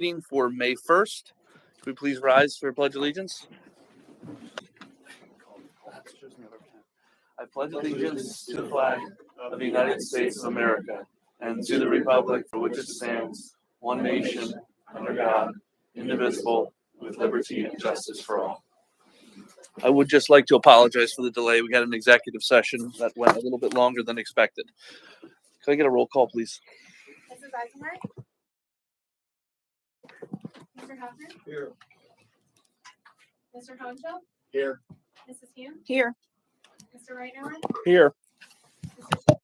Meeting for May 1st. Could we please rise for Pledge Allegiance? I pledge allegiance to the flag of the United States of America and to the republic for which it stands, one nation, under God, indivisible, with liberty and justice for all. I would just like to apologize for the delay. We had an executive session that went a little bit longer than expected. Can I get a roll call, please? Mrs. Eisenberg? Mr. Huffman? Here. Mr. Honcho? Here. Mrs. Hume? Here. Mr. Reitauer? Here. Mr.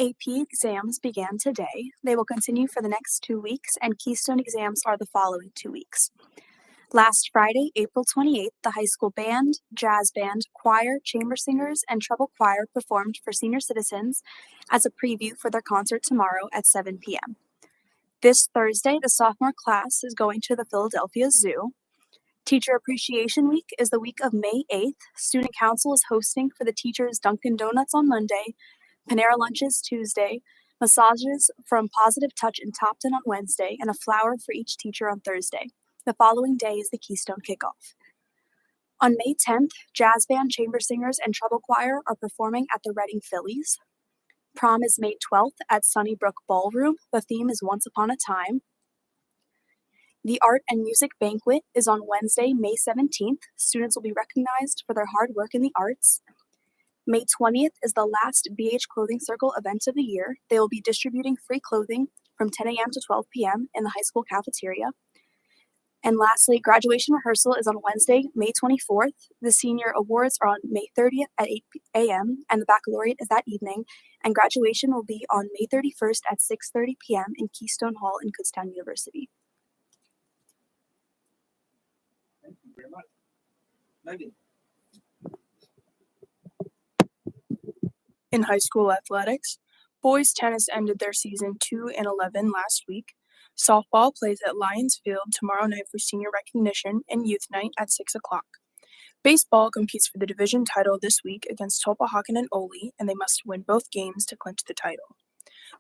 AP exams began today. They will continue for the next 2 weeks, and Keystone exams are the following 2 weeks. Last Friday, April 28th, the high school band, jazz band, choir, chamber singers, and treble choir performed for senior citizens as a preview for their concert tomorrow at 7 p.m. This Thursday, the sophomore class is going to the Philadelphia Zoo. Teacher Appreciation Week is the week of May 8th. Student Council is hosting for the teachers Dunkin' Donuts on Monday, Panera Lunches Tuesday, massages from Positive Touch in Topton on Wednesday, and a flower for each teacher on Thursday. The following day is the Keystone Kickoff. On May 10th, jazz band, chamber singers, and treble choir are performing at the Reading Phillies. Prom is May 12th at Sunnybrook Ballroom. The theme is Once Upon a Time. The Art and Music Banquet is on Wednesday, May 17th. Students will be recognized for their hard work in the arts. May 20th is the last BH Clothing Circle event of the year. They will be distributing free clothing from 10 a.m. to 12 p.m. in the high school cafeteria. And lastly, graduation rehearsal is on Wednesday, May 24th. The senior awards are on May 30th at 8 a.m. and the baccalaureate is that evening. And graduation will be on May 31st at 6:30 p.m. in Keystone Hall in Kutztown University. Thank you very much. Megan. In high school athletics, boys tennis ended their season 2-11 last week. Softball plays at Lions Field tomorrow night for senior recognition and youth night at 6 o'clock. Baseball competes for the division title this week against Tulpehocken and Ole, and they must win both games to clinch the title.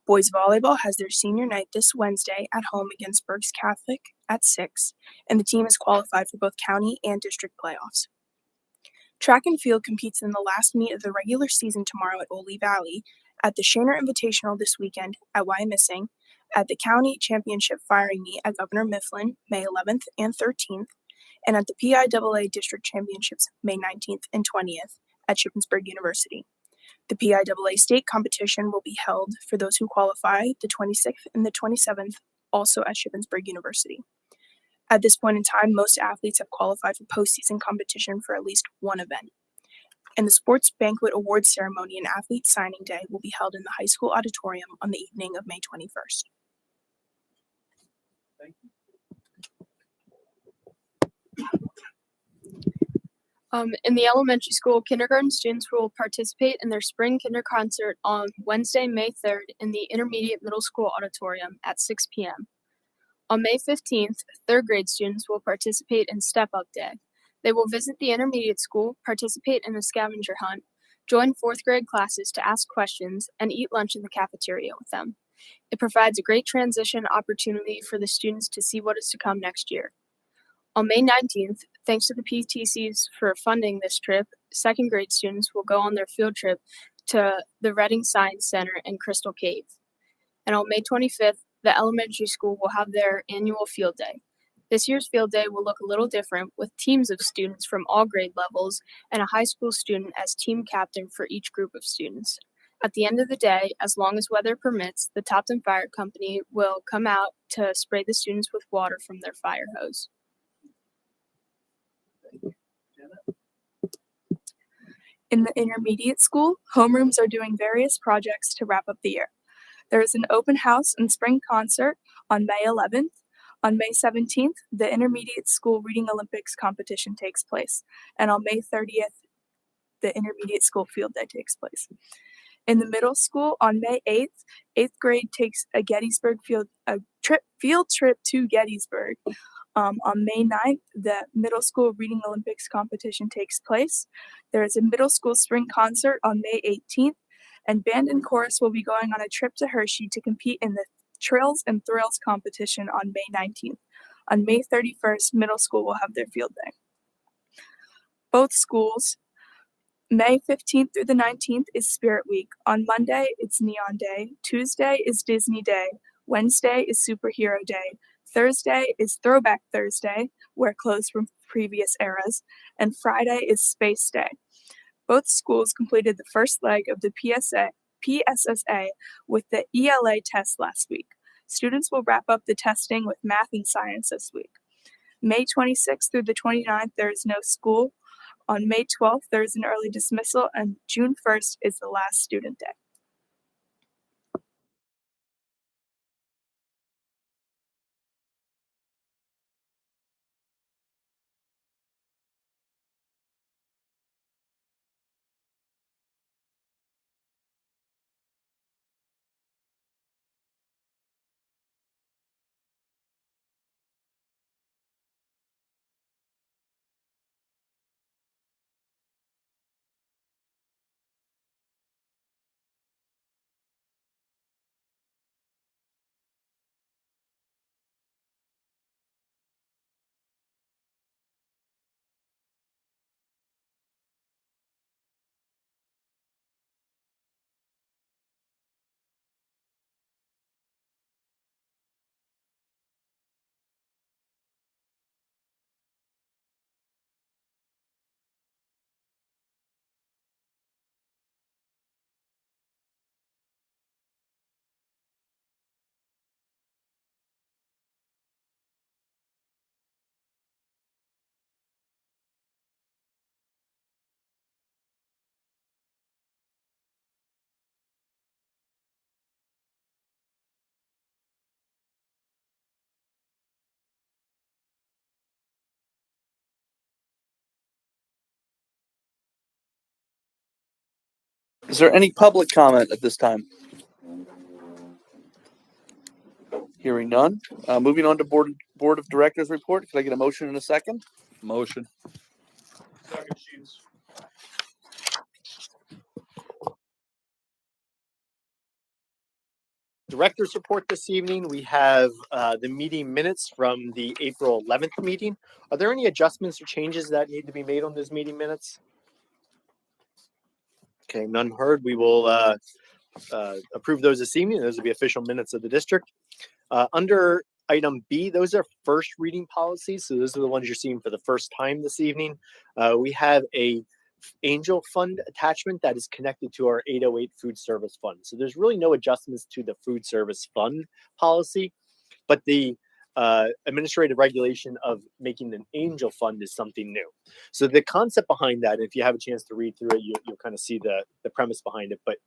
Boys volleyball has their senior night this Wednesday at home against Berks Catholic at 6, and the team is qualified for both county and district playoffs. Track and field competes in the last meet of the regular season tomorrow at Ole Valley, at the Shaner Invitational this weekend at Wyomissing, at the County Championship Firing Meet at Governor Mifflin, May 11th and 13th, and at the PIAA District Championships, May 19th and 20th at Shippensburg University. The PIAA state competition will be held for those who qualify the 26th and the 27th, also at Shippensburg University. At this point in time, most athletes have qualified for postseason competition for at least one event. And the Sports Banquet Awards Ceremony and Athlete Signing Day will be held in the high school auditorium on the evening of May 21st. Thank you. In the elementary school, kindergarten students will participate in their spring kinder concert on Wednesday, May 3rd in the intermediate middle school auditorium at 6 p.m. On May 15th, third grade students will participate in Step Up Day. They will visit the intermediate school, participate in a scavenger hunt, join fourth grade classes to ask questions, and eat lunch in the cafeteria with them. It provides a great transition opportunity for the students to see what is to come next year. On May 19th, thanks to the PTCs for funding this trip, second grade students will go on their field trip to the Reading Science Center and Crystal Cave. And on May 25th, the elementary school will have their annual field day. This year's field day will look a little different, with teams of students from all grade levels and a high school student as team captain for each group of students. At the end of the day, as long as weather permits, the Topton Fire Company will come out to spray the students with water from their fire hose. In the intermediate school, homerooms are doing various projects to wrap up the year. There is an open house and spring concert on May 11th. On May 17th, the intermediate school reading Olympics competition takes place. And on May 30th, the intermediate school field day takes place. In the middle school, on May 8th, 8th grade takes a field trip to Gettysburg. On May 9th, the middle school reading Olympics competition takes place. There is a middle school spring concert on May 18th, and band and chorus will be going on a trip to Hershey to compete in the Trills and Thrills competition on May 19th. On May 31st, middle school will have their field day. Both schools, May 15th through the 19th is Spirit Week. On Monday, it's Neon Day. Tuesday is Disney Day. Wednesday is Superhero Day. Thursday is Throwback Thursday, wear clothes from previous eras. And Friday is Space Day. Both schools completed the first leg of the PSSA with the ELA test last week. Students will wrap up the testing with math and science this week. May 26th through the 29th, there is no school. On May 12th, there is an early dismissal, and June 1st is the last student day. Is there any public comment at this time? Hearing none. Moving on to board of directors report. Can I get a motion in a second? Motion. Second Sheets. Director's report this evening. We have the meeting minutes from the April 11th meeting. Are there any adjustments or changes that need to be made on those meeting minutes? Okay, none heard. We will approve those this evening. Those will be official minutes of the district. Under item B, those are first reading policies. So those are the ones you're seeing for the first time this evening. We have a Angel Fund attachment that is connected to our 808 Food Service Fund. So there's really no adjustments to the Food Service Fund policy, but the administrative regulation of making an Angel Fund is something new. So the concept behind that, if you have a chance to read through it, you'll kind of see the premise behind it, but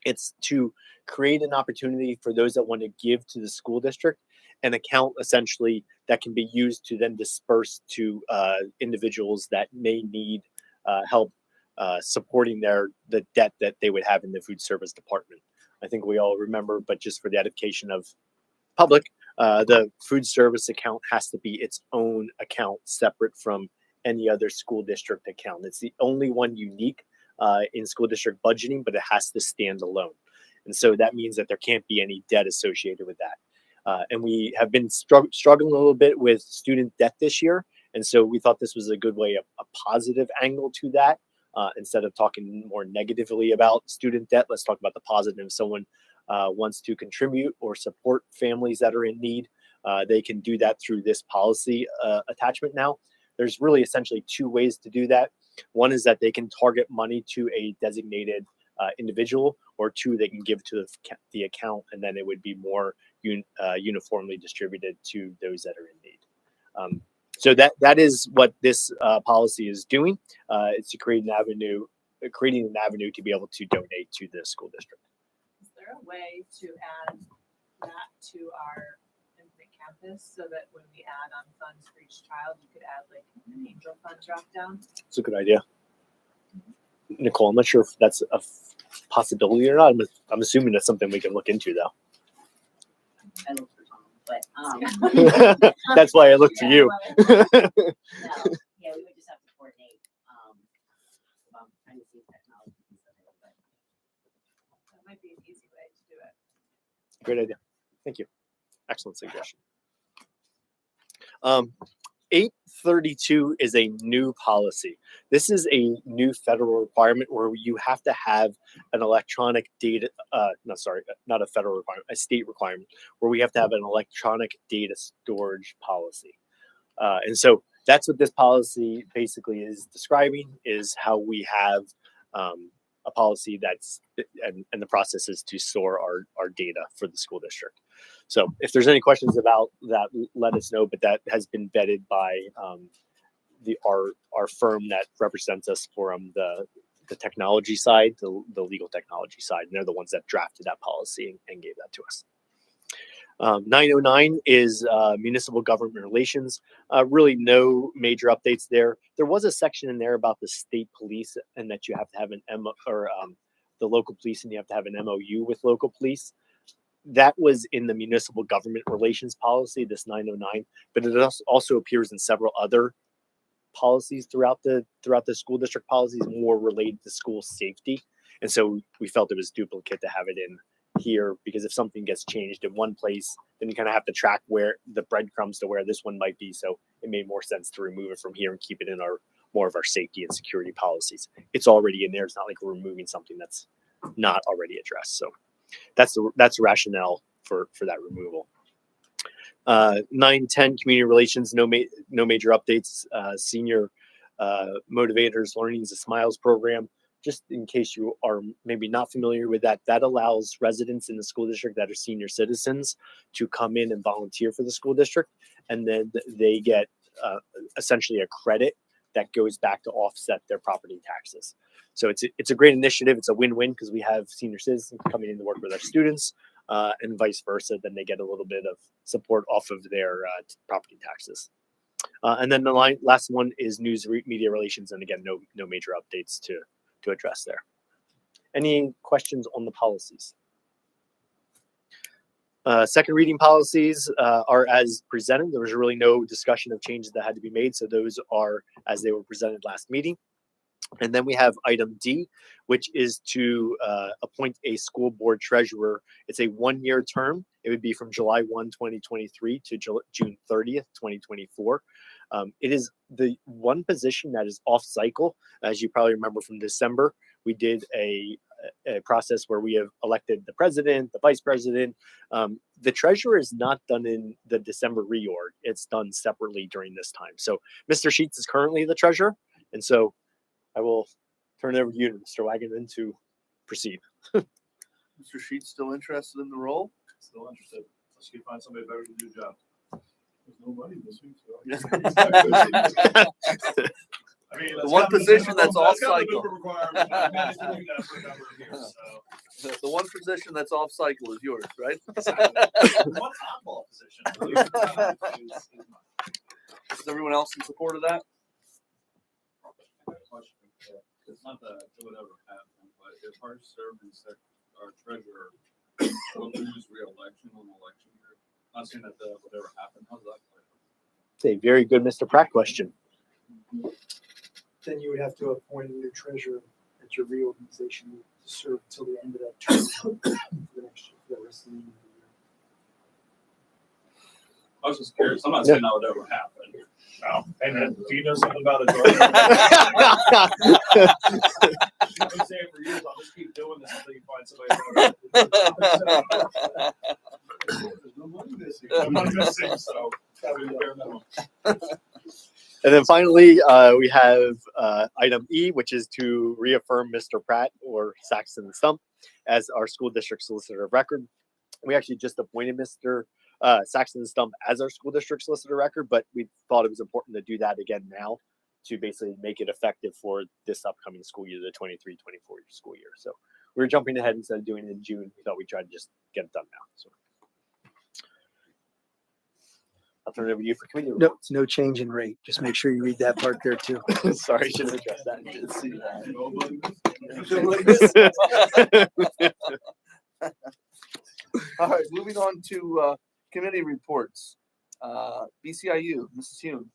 it's to create an opportunity for those that want to give to the school district an account essentially that can be used to then disperse to individuals that may need help supporting the debt that they would have in the food service department. I think we all remember, but just for the edification of public, the food service account has to be its own account separate from any other school district account. It's the only one unique in school district budgeting, but it has to stand alone. And so that means that there can't be any debt associated with that. And we have been struggling a little bit with student debt this year. And so we thought this was a good way, a positive angle to that. Instead of talking more negatively about student debt, let's talk about the positive. If someone wants to contribute or support families that are in need, they can do that through this policy attachment now. There's really essentially two ways to do that. One is that they can target money to a designated individual, or two, they can give to the account, and then it would be more uniformly distributed to those that are in need. So that is what this policy is doing. It's to create creating an avenue to be able to donate to the school district. Is there a way to add that to our Infinite Campus so that when we add on funds for each child, you could add like an Angel Fund drop down? It's a good idea. Nicole, I'm not sure if that's a possibility or not. I'm assuming that's something we can look into, though. I look for Tom, but That's why I look to you. no, yeah, we would just have to coordinate. About trying to see if technology can do it, but That might be an easy way to do it. Great idea. Thank you. Excellent suggestion. 832 is a new policy. This is a new federal requirement where you have to have an electronic data, not a federal requirement, a state requirement, where we have to have an electronic data storage policy. And so that's what this policy basically is describing, is how we have a policy that's, and the process is to store our data for the school district. So if there's any questions about that, let us know, but that has been vetted by our firm that represents us from the technology side, the legal technology side, and they're the ones that drafted that policy and gave that to us. 909 is municipal government relations. Really no major updates there. There was a section in there about the state police and that you have to have an the local police, and you have to have an MOU with local police. That was in the municipal government relations policy, this 909, but it also appears in several other policies throughout the school district policies, more related to school safety. And so we felt it was duplicate to have it in here, because if something gets changed in one place, then you kind of have to track where the breadcrumbs to where this one might be. So it made more sense to remove it from here and keep it in more of our safety and security policies. It's already in there. It's not like we're removing something that's not already addressed. So that's the rationale for that removal. 910 community relations, no major updates. Senior motivators, learnings and smiles program. Just in case you are maybe not familiar with that, that allows residents in the school district that are senior citizens to come in and volunteer for the school district, and then they get essentially a credit that goes back to offset their property taxes. So it's a great initiative. It's a win-win because we have senior citizens coming in to work with our students, and vice versa. Then they get a little bit of support off of their property taxes. And then the last one is news media relations, and again, no major updates to address there. Any questions on the policies? Second reading policies are as presented. There was really no discussion of changes that had to be made, so those are as they were presented last meeting. And then we have item D, which is to appoint a school board treasurer. It's a 1-year term. It would be from July 1, 2023 to June 30th, 2024. It is the one position that is off cycle. As you probably remember from December, we did a process where we have elected the president, the vice president. The treasurer is not done in the December reorg. It's done separately during this time. So Mr. Sheets is currently the treasurer. And so I will turn it over to you, Mr. Wagaman, to proceed. Mr. Sheets still interested in the role? Still interested. Let's see if find somebody better to do the job. There's no money this week, so. I mean, The one position that's off cycle. The one position that's off cycle is yours, right? One oddball position. Is everyone else in support of that? It's not that it would ever happen, but if our our treasurer will lose re-election on election year, not saying that would ever happen. How's that play? It's a very good Mr. Pratt question. Then you would have to appoint a new treasurer at your reorganization to serve until the end of that term for the next year, for the rest of the year. I was just curious. I'm not saying that would ever happen. Oh, hey man, do you know something about a drug? I've been saying for years, I'll just keep doing this until you find somebody. There's no money missing. No money missing, so that would be bare minimum. And then finally, we have item E, which is to reaffirm Mr. Pratt or Saxon Stump as our school district solicitor of record. We actually just appointed Mr. Saxon Stump as our school district solicitor of record, but we thought it was important to do that again now to basically make it effective for this upcoming school year, the 23-24 school year. So we were jumping ahead instead of doing it in June. We thought we'd try to just get it done now. So I'll turn it over to you for committee No, reports. no change in rate. Just make sure you read that part there too. Sorry, I should have addressed that. I did see that. All right, moving on to committee reports. BCIU, Mrs. Hume.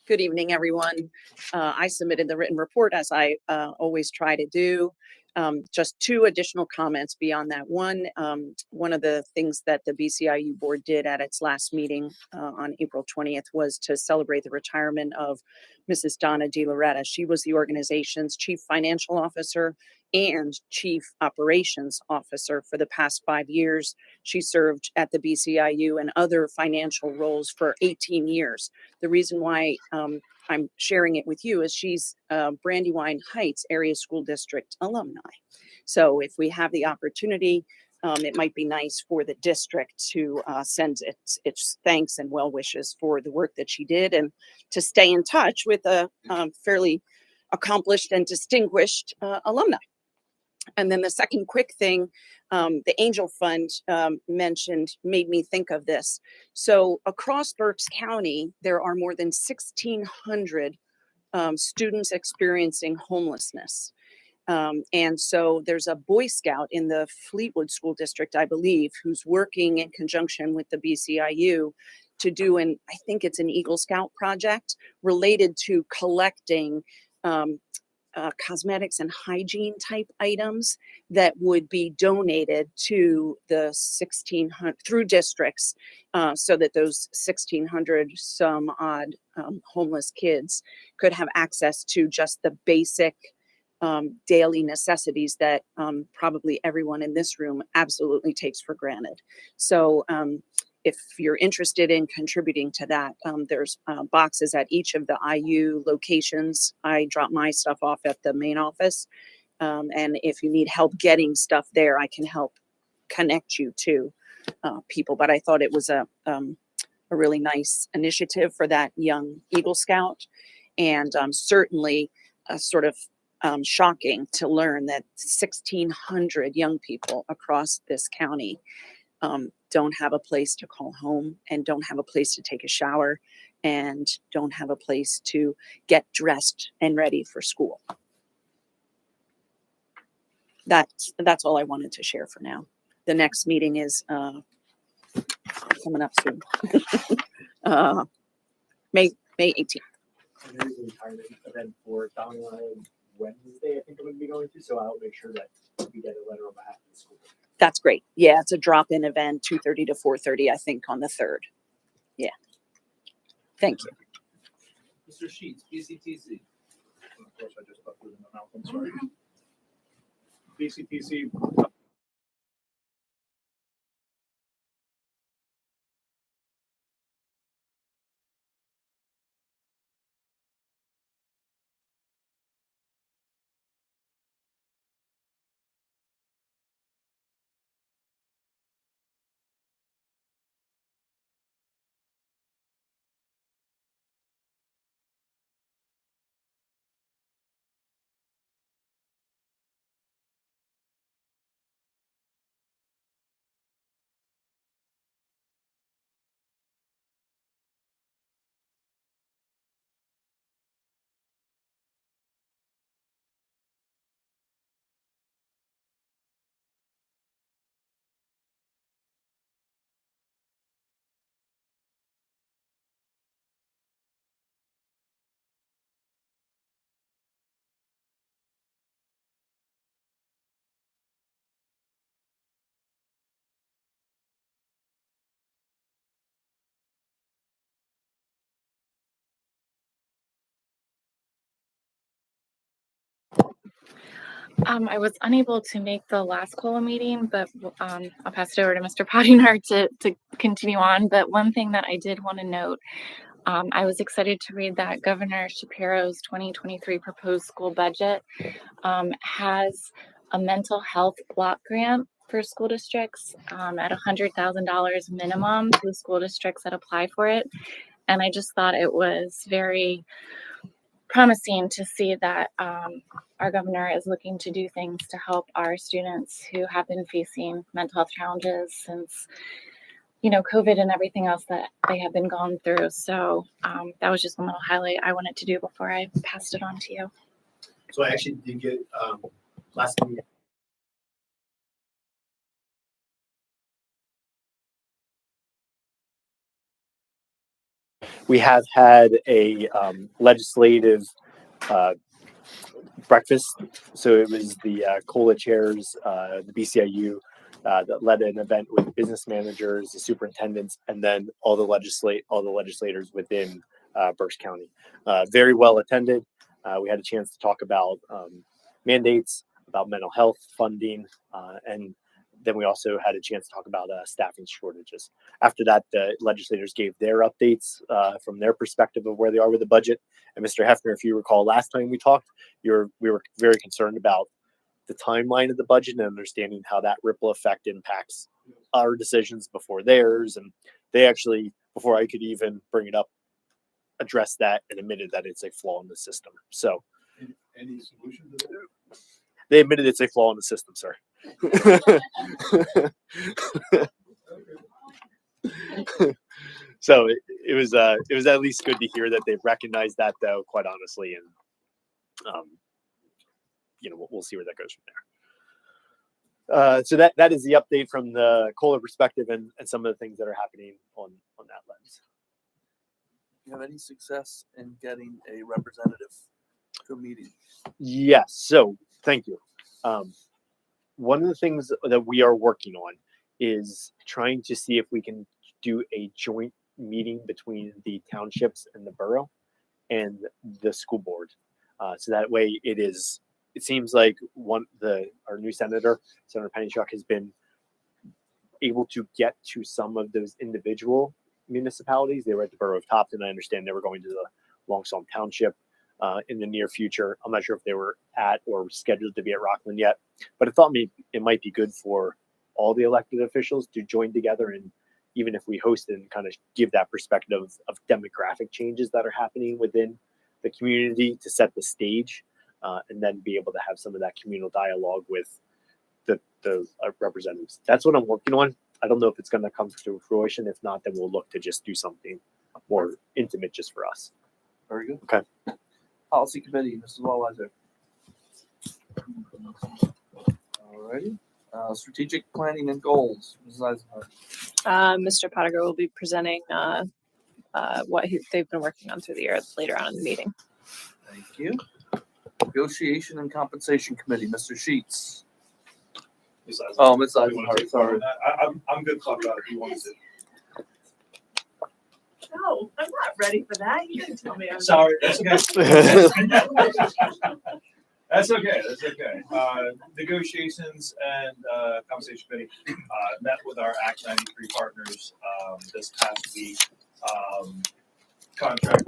Good evening, everyone. I submitted the written report as I always try to do. Just 2 additional comments beyond that. One of the things that the BCIU board did at its last meeting on April 20th was to celebrate the retirement of Mrs. Donna DeLoretta. She was the organization's chief financial officer and chief operations officer for the past 5 years. She served at the BCIU and other financial roles for 18 years. The reason why I'm sharing it with you is she's Brandywine Heights Area School District alumni. So if we have the opportunity, it might be nice for the district to send its thanks and well wishes for the work that she did and to stay in touch with a fairly accomplished and distinguished alumni. And then the second quick thing, the Angel Fund mentioned made me think of this. So across Berks County, there are more than 1,600 students experiencing homelessness. And so there's a Boy Scout in the Fleetwood School District, I believe, who's working in conjunction with the BCIU to do I think it's an Eagle Scout project related to collecting cosmetics and hygiene type items that would be donated to the 1,600 through districts so that those 1,600 some odd homeless kids could have access to just the basic daily necessities that probably everyone in this room absolutely takes for granted. So if you're interested in contributing to that, there's boxes at each of the IU locations. I drop my stuff off at the main office. And if you need help getting stuff there, I can help connect you to people. But I thought it was a really nice initiative for that young Eagle Scout. And certainly sort of shocking to learn that 1,600 young people across this county don't have a place to call home and don't have a place to take a shower and don't have a place to get dressed and ready for school. That's all I wanted to share for now. The next meeting is coming up soon. May 18th. And there is a retirement event for Donna Wednesday, I think I'm gonna be going to, so I'll make sure that we get a letter on behalf of the school. That's great. Yeah, it's a drop-in event, 2:30 to 4:30, I think, on the 3rd. Yeah. Thank you. Mr. Sheets, BCTC. Of course, I just put it in my mouth, I'm sorry. BCTC. I was unable to make the last COLA meeting, but I'll pass it over to Mr. Pottinger to continue on. But one thing that I did want to note, I was excited to read that Governor Shapiro's 2023 proposed school budget has a mental health block grant for school districts at $100,000 minimum to the school districts that apply for it. And I just thought it was very promising to see that our governor is looking to do things to help our students who have been facing mental health challenges since, COVID and everything else that they have been gone through. So that was just one little highlight I wanted to do before I passed it on to you. So I actually did get, last meeting. We have had a legislative breakfast. So it was the COLA chairs, the BCIU that led an event with business managers, the superintendents, and then all the legislators within Berks County. Very well attended. We had a chance to talk about mandates, about mental health funding, and then we also had a chance to talk about staffing shortages. After that, the legislators gave their updates from their perspective of where they are with the budget. And Mr. Hefner, if you recall, last time we talked, we were very concerned about the timeline of the budget and understanding how that ripple effect impacts our decisions before theirs. And they actually, before I could even bring it up, addressed that and admitted that it's a flaw in the system. So, Any solution to that? they admitted it's a flaw in the system, sir. So it was at least good to hear that they've recognized that, though, quite honestly, and we'll see where that goes from there. So that is the update from the COLA perspective and some of the things that are happening on that lens. You have any success in getting a representative to a meeting? Yes. So thank you. One of the things that we are working on is trying to see if we can do a joint meeting between the townships and the borough and the school board. So that way it seems like our new Senator Pennychuck, has been able to get to some of those individual municipalities. They were at the borough of Topton. I understand they were going to the Longsalm Township in the near future. I'm not sure if they were at or scheduled to be at Rockland yet, but I thought it might be good for all the elected officials to join together, and even if we host it and kind of give that perspective of demographic changes that are happening within the community to set the stage, and then be able to have some of that communal dialogue with the representatives. That's what I'm working on. I don't know if it's going to come to fruition. If not, then we'll look to just do something more intimate just for us. Very good. Okay. Policy Committee, Mrs. Wallweiser. Alrighty. Strategic planning and goals. Mrs. Eisenhardt. Mr. Potiger will be presenting what they've been working on through the year later on in the meeting. Thank you. Negotiation and compensation committee, Mr. Sheets. Oh, Ms. Eisenhardt, sorry. I'm good to talk about it if you want to. No, I'm not ready for that. You didn't tell me. Sorry, that's okay. That's okay, that's okay. Negotiations and compensation committee met with our Act 93 partners this past week. Contract.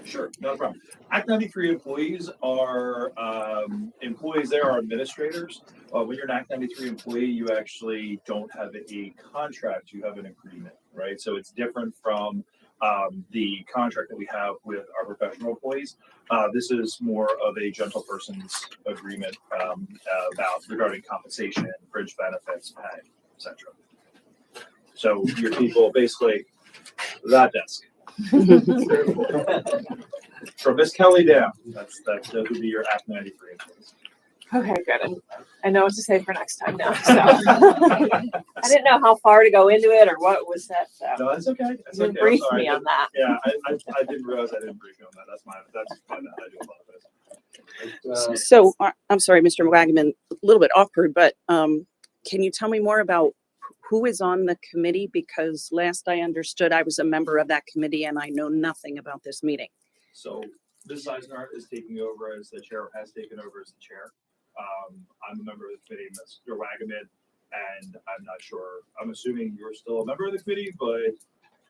Sure, no problem. Act 93 employees are employees, they are administrators. When you're an Act 93 employee, you actually don't have a contract, you have an agreement, right? So it's different from the contract that we have with our professional employees. This is more of a gentle person's agreement about regarding compensation, fringe benefits, pay, etc. So your people basically that desk. From Miss Kelly down, that would be your Act 93 employees. Okay, good. I know what to say for next time now. So I didn't know how far to go into it or what was that. So No, that's okay. That's you okay. brief I'm sorry. me on that. Yeah, I didn't realize I didn't brief you on that. That's my bad. I do apologize. So I'm sorry, Mr. Wagaman, a little bit awkward, but can you tell me more about who is on the committee? Because last I understood, I was a member of that committee and I know nothing about this meeting. So Mrs. Eisenhardt is taking over as the chair, has taken over as the chair. I'm a member of the committee, Mr. Wagaman, and I'm not sure. I'm assuming you're still a member of the committee, but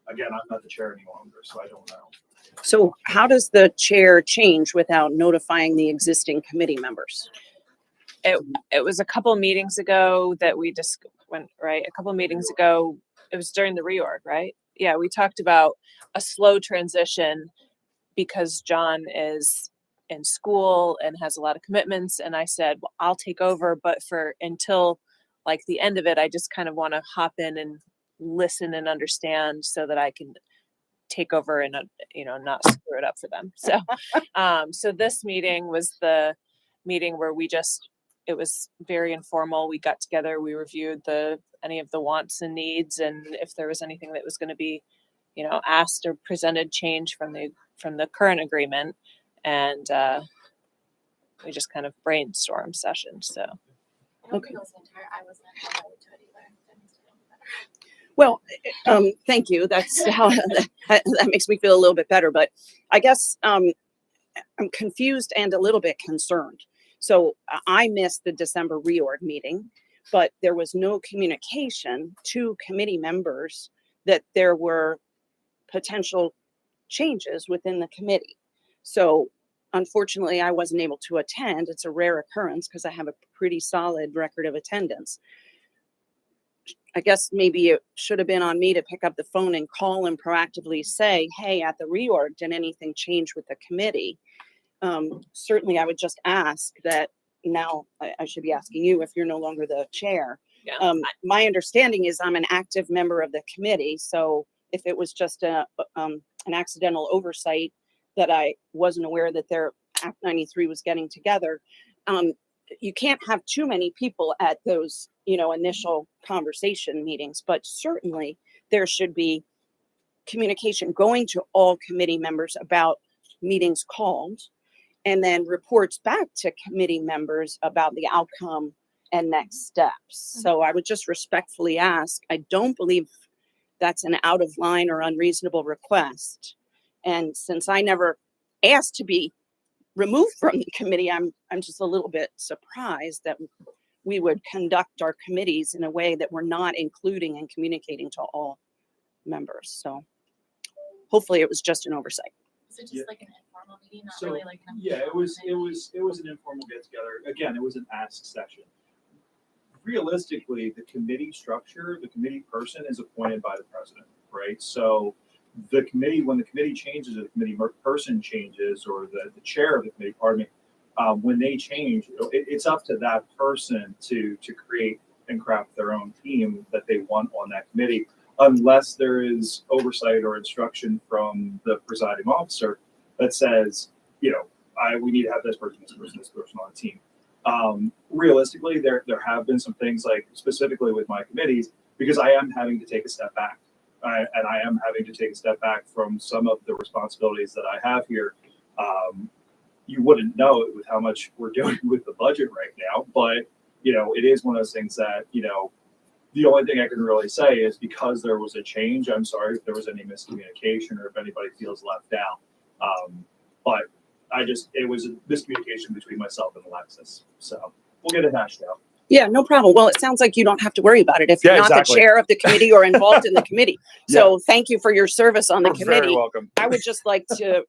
again, I'm not the chair any longer, so I don't know. So how does the chair change without notifying the existing committee members? It was a couple of meetings ago that we just went, right? A couple of meetings ago, it was during the reorg, right? Yeah, we talked about a slow transition because John is in school and has a lot of commitments. And I said, well, I'll take over, but until like the end of it, I just kind of want to hop in and listen and understand so that I can take over and, not screw it up for them. So, so this meeting was the meeting where it was very informal. We got together, we reviewed any of the wants and needs, and if there was anything that was going to be, asked or presented change from the current agreement, and we just kind of brainstorm session. So, Okay. Well, thank you. That's how that makes me feel a little bit better. But I guess I'm confused and a little bit concerned. So I missed the December reorg meeting, but there was no communication to committee members that there were potential changes within the committee. So unfortunately, I wasn't able to attend. It's a rare occurrence because I have a pretty solid record of attendance. I guess maybe it should have been on me to pick up the phone and call and proactively say, hey, at the reorg, did anything change with the committee? Certainly, I would just ask that now I should be asking you if you're no longer the chair. yeah. My understanding is I'm an active member of the committee. So if it was just an accidental oversight that I wasn't aware that their Act 93 was getting together, you can't have too many people at those, initial conversation meetings, but certainly there should be communication going to all committee members about meetings called, and then reports back to committee members about the outcome and next steps. So I would just respectfully ask, I don't believe that's an out of line or unreasonable request. And since I never asked to be removed from the committee, I'm just a little bit surprised that we would conduct our committees in a way that we're not including and communicating to all members. So hopefully it was just an oversight. Is it just Yeah. like an informal meeting, not So, really like an Yeah, it was official an informal get together. Again, it was an ask session. Realistically, the committee structure, the committee person is appointed by the president, right? So when the committee changes, or the committee person changes, or the chair of the committee, when they change, it's up to that person to create and craft their own team that they want on that committee, unless there is oversight or instruction from the presiding officer that says, we need to have this person on the team. Realistically, there have been some things, like specifically with my committees, because I am having to take a step back. I am having to take a step back from some of the responsibilities that I have here. You wouldn't know it with how much we're doing with the budget right now, but it is one of those things that, the only thing I can really say is, because there was a change, I'm sorry if there was any miscommunication or if anybody feels left out. But it was a miscommunication between myself and Alexis. So we'll get it hashed out. Yeah, no problem. Well, it sounds like you don't have to worry about it if you're Yeah, not exactly. the chair of the committee or involved in the committee. So thank you for your service on the You're very committee. welcome. I would just like to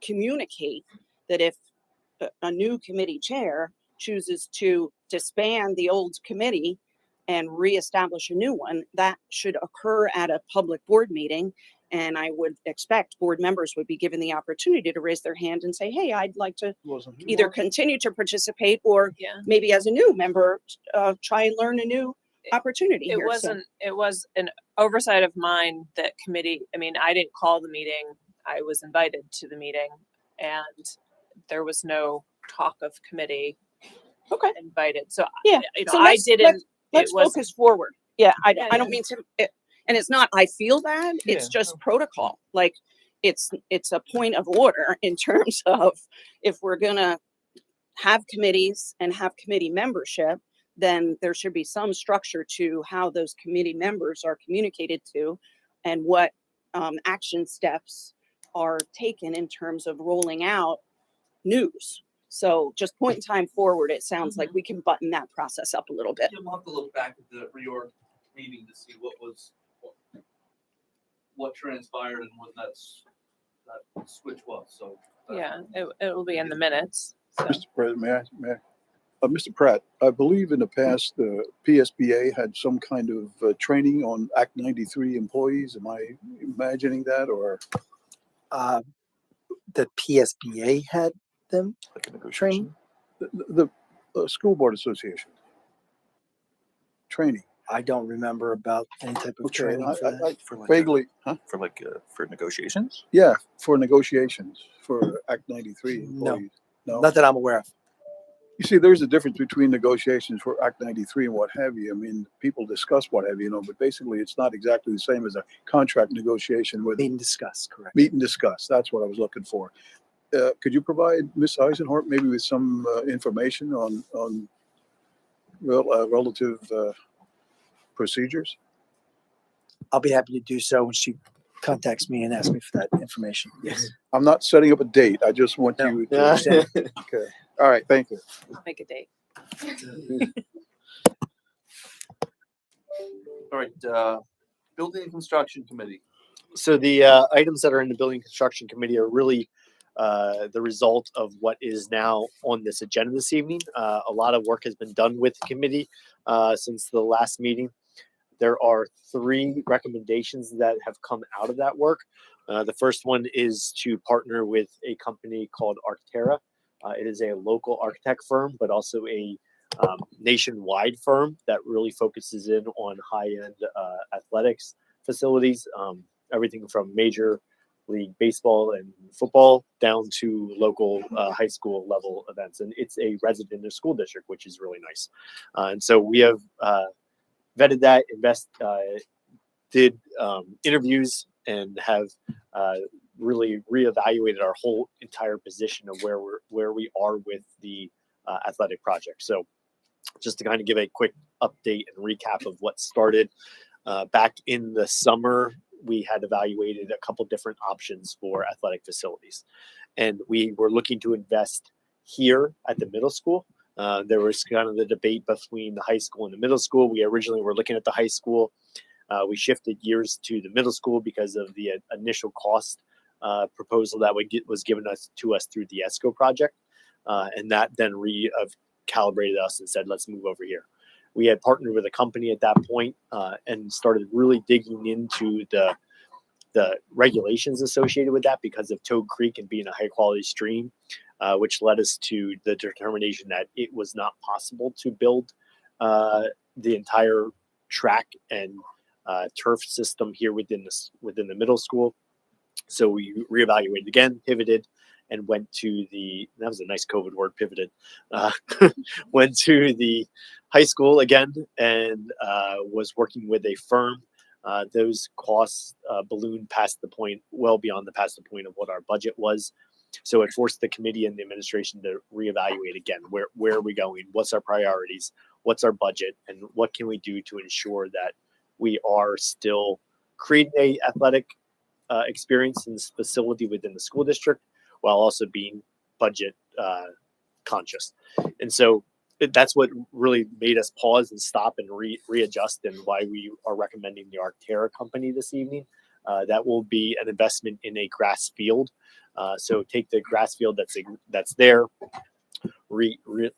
communicate that if a new committee chair chooses to disband the old committee and reestablish a new one, that should occur at a public board meeting. And I would expect board members would be given the opportunity to raise their hand and say, hey, I'd like to either continue to participate or Yeah. maybe as a new member, try and learn a new opportunity. It here. it was an oversight of mine that committee, I didn't call the meeting. I was invited to the meeting and there was no talk of committee invited. So yeah, so I didn't, let's it was, focus forward. Yeah, I Yeah, don't mean to, and it's not, I feel bad, it's Yeah. just protocol. Like it's a point of order in terms of if we're gonna have committees and have committee membership, then there should be some structure to how those committee members are communicated to and what action steps are taken in terms of rolling out news. So just point in time forward, it sounds like we can button that process up a little bit. Yeah, we'll have to look back at the reorg meeting to see what transpired and what that switch was. So yeah, it will be in the minutes. So. Mr. President, may I? Mr. Pratt, I believe in the past, the PSBA had some kind of training on Act 93 employees. Am I imagining that, or? The PSBA had them trained. The School Board Association training. I don't remember about any type of Okay, training for that. I vaguely, huh? For negotiations? Yeah, for negotiations for Act 93 No. employees. No. Not that I'm aware of. You see, there's a difference between negotiations for Act 93 and what have you. I mean, people discuss what have you, but basically it's not exactly the same as a contract negotiation with Meet and discuss, correct. meet and discuss. That's what I was looking for. Could you provide Ms. Eisenhart maybe with some information on relative procedures? I'll be happy to do so when she contacts me and asks me for that information. Yes. I'm not setting up a date. I just want No. you to. Understand. Okay. All right. Thank you. I'll make a date. all right, building and construction committee. So the items that are in the building construction committee are really the result of what is now on this agenda this evening. A lot of work has been done with the committee since the last meeting. There are 3 recommendations that have come out of that work. The first one is to partner with a company called Arcterra. It is a local architect firm, but also a nationwide firm that really focuses in on high-end athletics facilities, everything from major league baseball and football down to local high school level events. And it's a resident in a school district, which is really nice. And so we have vetted that, did interviews and have really reevaluated our whole entire position of where we are with the athletic project. So just to kind of give a quick update and recap of what started back in the summer, we had evaluated a couple different options for athletic facilities, and we were looking to invest here at the middle school. There was kind of the debate between the high school and the middle school. We originally were looking at the high school. We shifted gears to the middle school because of the initial cost proposal that was given to us through the ESCO project. And that then calibrated us and said, let's move over here. We had partnered with a company at that point and started really digging into the the regulations associated with that because of Toad Creek and being a high quality stream, which led us to the determination that it was not possible to build the entire track and turf system here within the middle school. So we reevaluated again, pivoted, and went to that was a nice COVID word, pivoted, went to the high school again and was working with a firm. Those costs ballooned well beyond the point of what our budget was. So it forced the committee and the administration to reevaluate again. Where are we going? What's our priorities? What's our budget? And what can we do to ensure that we are still creating a athletic experience in this facility within the school district while also being budget conscious. And so that's what really made us pause and stop and readjust, and why we are recommending the Arcterra company this evening. That will be an investment in a grass field. So take the grass field that's there,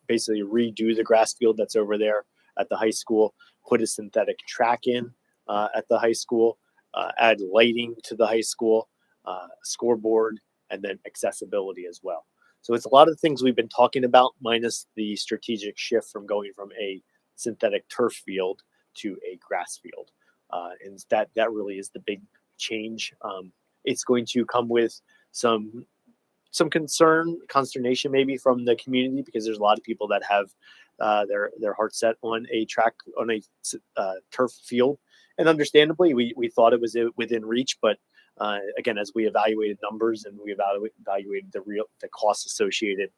basically redo the grass field that's over there at the high school, put a synthetic track in at the high school, add lighting to the high school, scoreboard, and then accessibility as well. So it's a lot of things we've been talking about, minus the strategic shift from going from a synthetic turf field to a grass field. And that really is the big change. It's going to come with some consternation maybe from the community, because there's a lot of people that have their heart set on a track, on a turf field. And understandably, we thought it was within reach, but again, as we evaluated numbers and we evaluated the costs associated,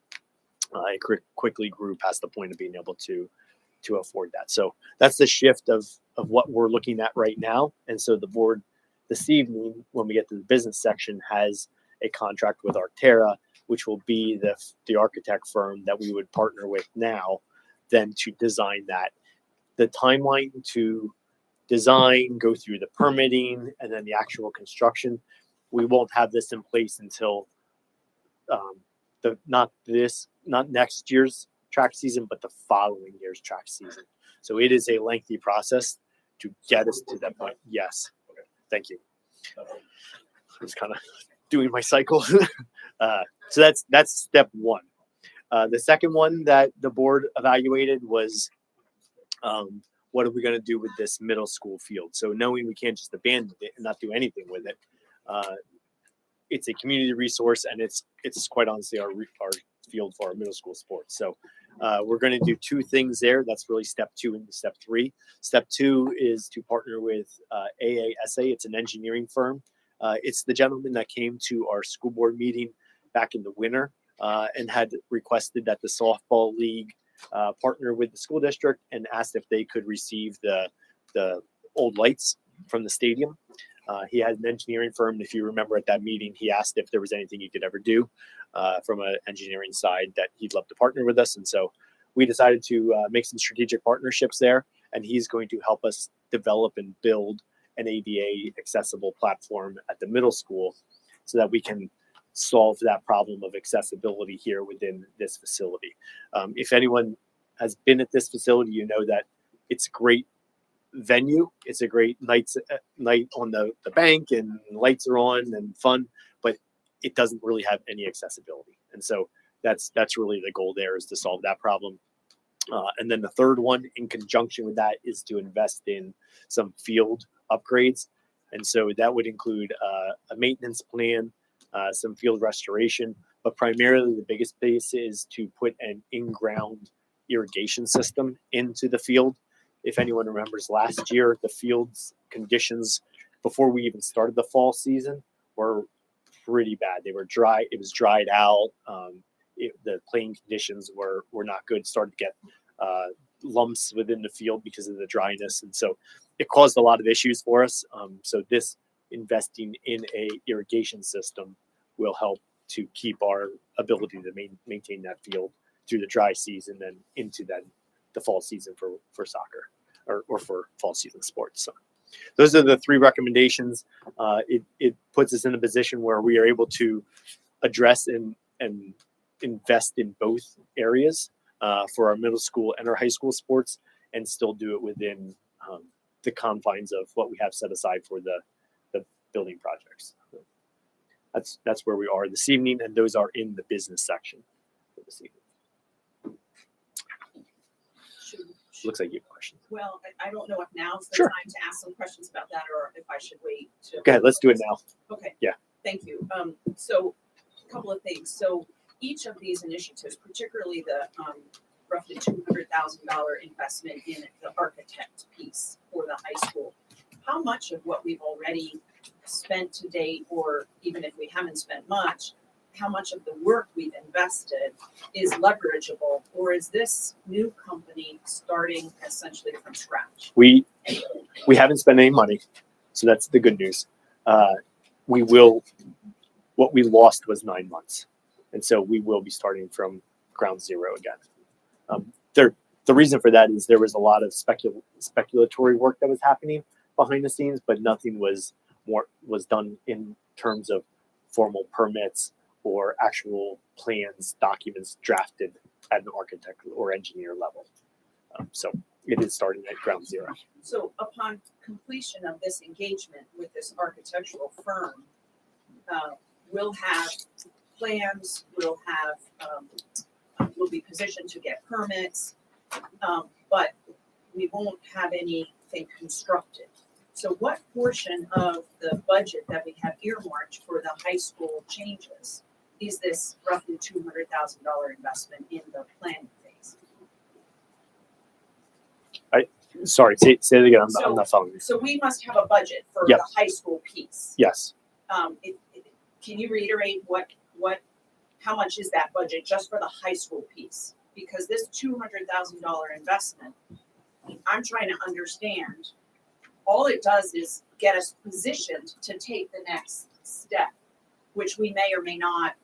it quickly grew past the point of being able to afford that. So that's the shift of what we're looking at right now. And so the board this evening, when we get to the business section, has a contract with Arcterra, which will be the architect firm that we would partner with now, then to design that. The timeline to design, go through the permitting, and then the actual construction, we won't have this in place until not next year's track season, but the following year's track season. So it is a lengthy process to get us to that point. Yes. Okay. Thank you. I was kind of doing my cycle. So that's step one. The second one that the board evaluated was what are we going to do with this middle school field? So knowing we can't just abandon it and not do anything with it, it's a community resource, and it's quite honestly our field for our middle school sports. So we're going to do two things there. That's really step 2 and step 3. Step 2 is to partner with AASA. It's an engineering firm. It's the gentleman that came to our school board meeting back in the winter and had requested that the softball league partner with the school district and asked if they could receive the old lights from the stadium. He had an engineering firm. If you remember at that meeting, he asked if there was anything he could ever do from an engineering side that he'd love to partner with us. And so we decided to make some strategic partnerships there, and he's going to help us develop and build an ADA accessible platform at the middle school so that we can solve that problem of accessibility here within this facility. If anyone has been at this facility, you know that it's a great venue. It's a great night on the bank, and lights are on and fun, but it doesn't really have any accessibility. And so that's really the goal there, is to solve that problem. And then the third one, in conjunction with that, is to invest in some field upgrades. And so that would include a maintenance plan, some field restoration, but primarily the biggest piece is to put an in-ground irrigation system into the field. If anyone remembers last year, the field's conditions before we even started the fall season were pretty bad. They were dry. It was dried out. The playing conditions were not good. Started to get lumps within the field because of the dryness. And so it caused a lot of issues for us. So this investing in a irrigation system will help to keep our ability to maintain that field through the dry season and into the fall season for soccer or for fall season sports. So those are the 3 recommendations. It puts us in a position where we are able to address and invest in both areas for our middle school and our high school sports, and still do it within the confines of what we have set aside for the building projects. That's where we are this evening, and those are in the business section for this evening. Looks like you have questions. Well, I don't know if now's the Sure. time to ask some questions about that or if I should wait to. Okay, let's do it now. Okay. Yeah. Thank you. So a couple of things. So each of these initiatives, particularly the roughly $200,000 investment in the architect piece for the high school, how much of what we've already spent to date, or even if we haven't spent much, how much of the work we've invested is leverageable, or is this new company starting essentially from scratch? We haven't spent any money, so that's the good news. We will. What we lost was 9 months, and so we will be starting from ground zero again. The reason for that is there was a lot of speculatory work that was happening behind the scenes, but nothing was done in terms of formal permits or actual plans, documents drafted at an architect or engineer level. So it is starting at ground zero. So upon completion of this engagement with this architectural firm, we'll have plans, we'll be positioned to get permits, but we won't have anything constructed. So what portion of the budget that we have earmarked for the high school changes is this roughly $200,000 investment in the planning phase? Sorry, say it again. I'm not following you. So we must have a budget for Yep. the high school piece. Yes. Can you reiterate how much is that budget just for the high school piece? Because this $200,000 investment, I'm trying to understand, all it does is get us positioned to take the next step, which we may or may not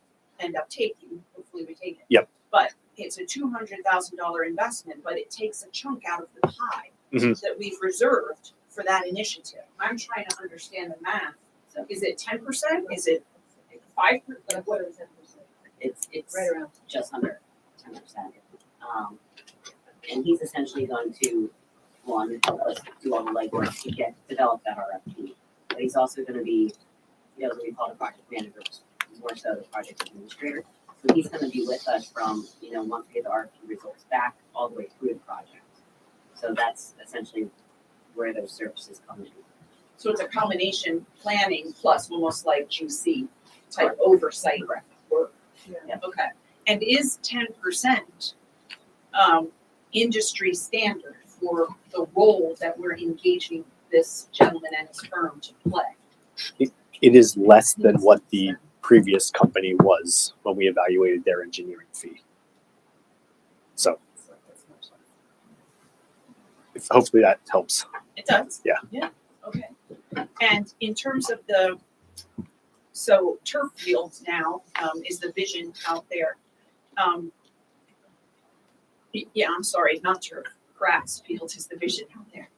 end up taking. Hopefully we take it. Yep. But it's a $200,000 investment, but it takes a chunk out of the pie Mhm. that we've reserved for that initiative. I'm trying to understand the math. So is it 10%? Is it 5%? What is 10%? It's Right around. just under 10%. And he's essentially going to, one, help us do all the legwork to develop that RFP. But he's also going to be, we call it project manager, more so the project administrator. So he's going to be with us from, once we get the RFP results back, all the way through the project. So that's essentially where those services come in. So it's a combination planning plus almost like GC type oversight work. Yeah. Okay. And is 10% industry standard for the role that we're engaging this gentleman and his firm to play? It is less than what the previous company was when we evaluated their engineering fee. So hopefully that helps. It does? Yeah. Yeah, okay. And in terms of turf fields now, is the vision out there. Yeah, I'm sorry, not turf, grass fields is the vision out there.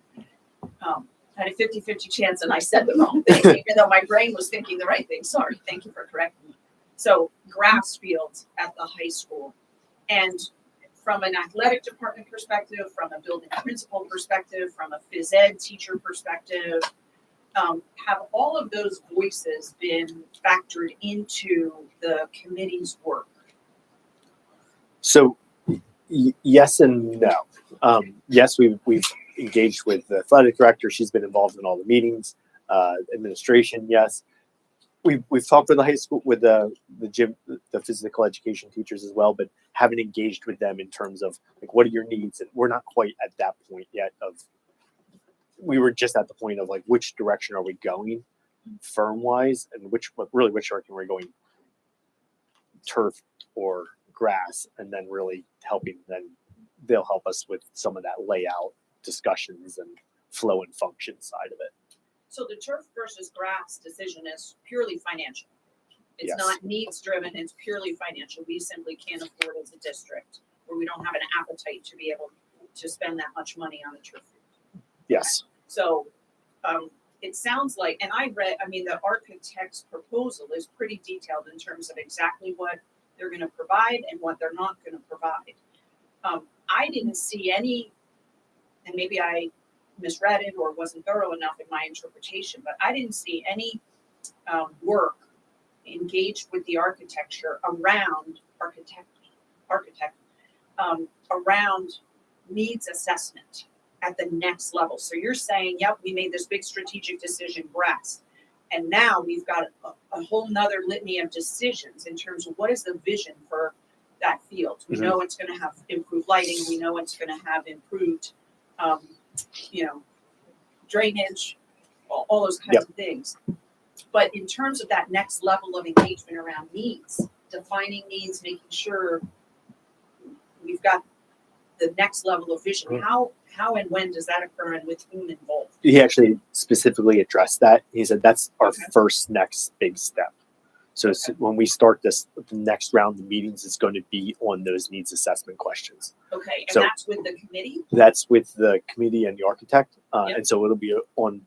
Had a 50-50 chance and I said the wrong thing, even though my brain was thinking the right thing. Sorry, thank you for correcting me. So grass fields at the high school. And from an athletic department perspective, from a building principal perspective, from a phys ed teacher perspective, have all of those voices been factored into the committee's work? So yes and no. Yes, we've engaged with the athletic director. She's been involved in all the meetings. Administration, yes. We've talked with the high school, with the gym, the physical education teachers as well, but haven't engaged with them in terms of like, what are your needs? And we're not quite at that point yet we were just at the point of like, which direction are we going firm wise, and which direction we're going, turf or grass, and then really helping them. They'll help us with some of that layout discussions and flow and function side of it. So the turf versus grass decision is purely financial. It's Yes. not needs driven, it's purely financial. We simply can't afford as a district, or we don't have an appetite to be able to spend that much money on the turf field. Yes. So it sounds like, and the architect's proposal is pretty detailed in terms of exactly what they're going to provide and what they're not going to provide. I didn't see any, and maybe I misread it or wasn't thorough enough in my interpretation, but I didn't see any work engaged with the architecture around around needs assessment at the next level. So you're saying, yep, we made this big strategic decision, grass. And now we've got a whole nother litany of decisions in terms of what is the vision for that field. We know it's going to have improved lighting. We know it's going to have improved, drainage, all those kinds of things. But in terms of that next level of engagement around needs, defining needs, making sure we've got the next level of vision, how and when does that occur and with whom involved? He actually specifically addressed that. He said that's our first next big step. So when we start the next round of meetings, it's going to be on those needs assessment questions. Okay, and So that's with the committee? That's with the committee and the architect. And so it'll be on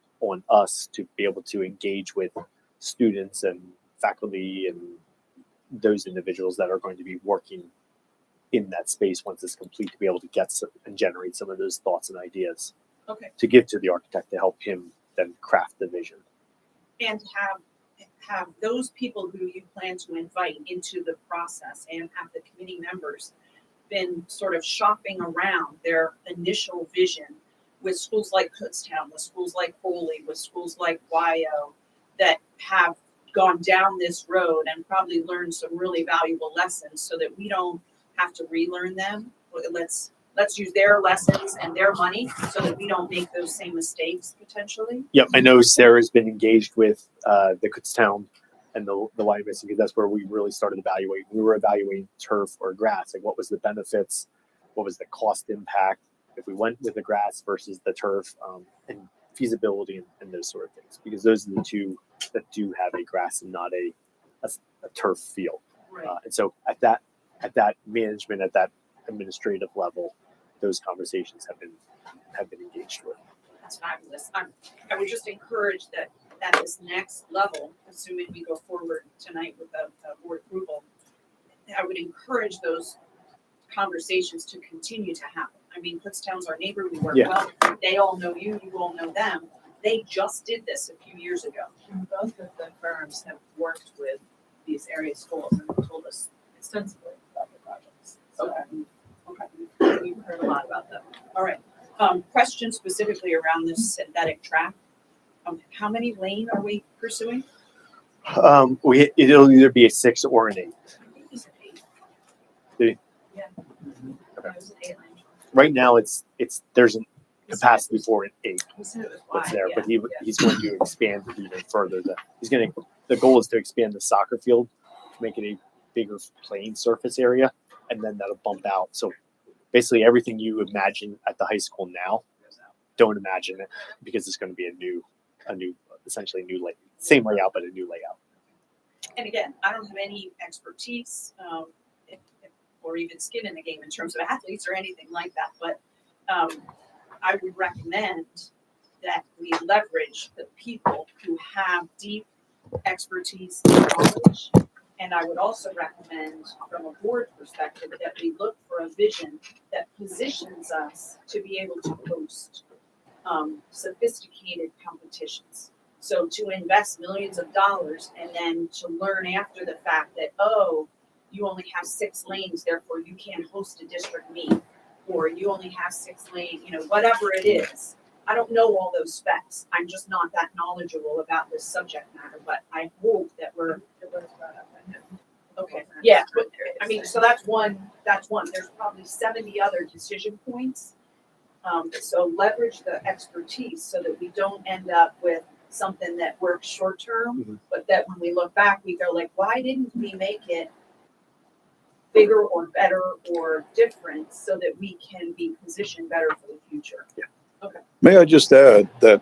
us to be able to engage with students and faculty and those individuals that are going to be working in that space once it's complete, to be able to get some, and generate some of those thoughts and ideas to give to the architect to help him then craft the vision. And have those people who you plan to invite into the process and have the committee members been sort of shopping around their initial vision with schools like Kutztown, with schools like Foley, with schools like YO that have gone down this road and probably learned some really valuable lessons so that we don't have to relearn them. Let's use their lessons and their money so that we don't make those same mistakes potentially. Yep, I know Sarah's been engaged with the Kutztown and the YMS because that's where we really started evaluating. We were evaluating turf or grass, like what was the benefits, what was the cost impact if we went with the grass versus the turf, and feasibility and those sort of things, because those are the two that do have a grass and not a turf field. Right. And so at that management, at that administrative level, those conversations have been engaged with. That's fabulous. I would just encourage that at this next level, assuming we go forward tonight with the board approval, I would encourage those conversations to continue to happen. I mean, Kutztown's our neighbor, we work well. They all know you, you all know them. They just did this a few years ago. Both of the firms have worked with these area schools and told us extensively about the projects. So we've heard a lot about them. All right. Question specifically around this synthetic track. How many lane are we pursuing? It'll either be a 6 or an 8. Right now, there's a capacity for an 8 that's there, but he's going to expand it even further. The goal is to expand the soccer field, to make it a bigger playing surface area, and then that'll bump out. So basically, everything you imagine at the high school now, don't imagine it, because it's going to be essentially a new layout, same layout but a new layout. And again, I don't have any expertise or even skin in the game in terms of athletes or anything like that, but I would recommend that we leverage the people who have deep expertise and knowledge. And I would also recommend, from a board perspective, that we look for a vision that positions us to be able to host sophisticated competitions. So to invest millions of dollars and then to learn after the fact that, oh, you only have 6 lanes, therefore you can't host a district meet, or you only have 6 lanes, whatever it is. I don't know all those specs. I'm just not that knowledgeable about this subject matter, but I hope that we're. Okay, yeah, but I mean, so that's one. There's probably 70 other decision points. So leverage the expertise so that we don't end up with something that works short term, but that when we look back, we go like, why didn't we make it bigger or better or different so that we can be positioned better for the future? Yeah. Okay. May I just add that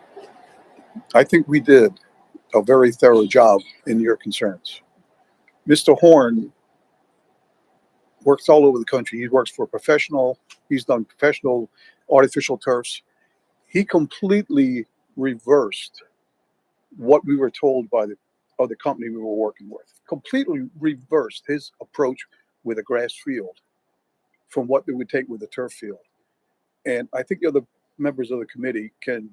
I think we did a very thorough job in your concerns. Mr. Horn works all over the country. He works for a professional. He's done professional artificial turfs. He completely reversed what we were told by the other company we were working with. Completely reversed his approach with a grass field from what they would take with a turf field. And I think the other members of the committee can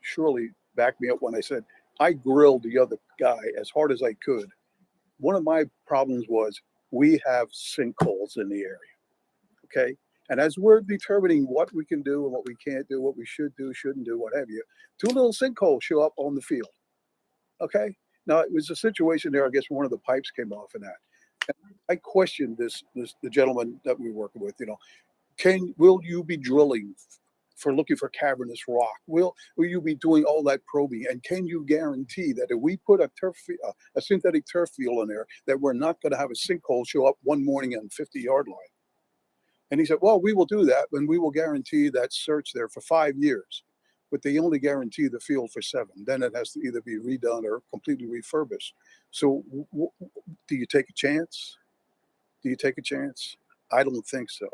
surely back me up when I said I grilled the other guy as hard as I could. One of my problems was we have sinkholes in the area. Okay. And as we're determining what we can do and what we can't do, what we should do, shouldn't do, what have you, two little sinkholes show up on the field. Okay. Now it was a situation there, I guess one of the pipes came off in that. And I questioned the gentleman that we were working with, will you be drilling for looking for cavernous rock? Will you be doing all that probing? And can you guarantee that if we put a synthetic turf field in there, that we're not going to have a sinkhole show up one morning on 50-yard line? And he said, well, we will do that, and we will guarantee that search there for 5 years. But they only guarantee the field for 7. Then it has to either be redone or completely refurbished. So do you take a chance? Do you take a chance? I don't think so.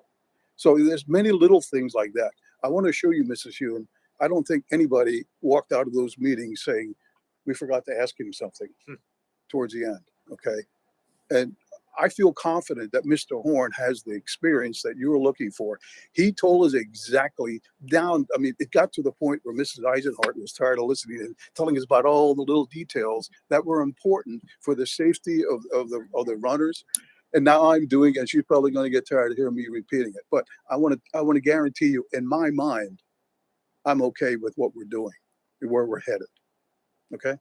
So there's many little things like that. I want to show you, Mrs. Hume, I don't think anybody walked out of those meetings saying, we forgot to ask him something towards the end, okay? And I feel confident that Mr. Horn has the experience that you were looking for. He told us exactly down. I mean, it got to the point where Mrs. Eisenhart was tired of listening and telling us about all the little details that were important for the safety of the runners. And now I'm doing, and she's probably going to get tired of hearing me repeating it. But I want to guarantee you, in my mind, I'm okay with what we're doing and where we're headed. Okay.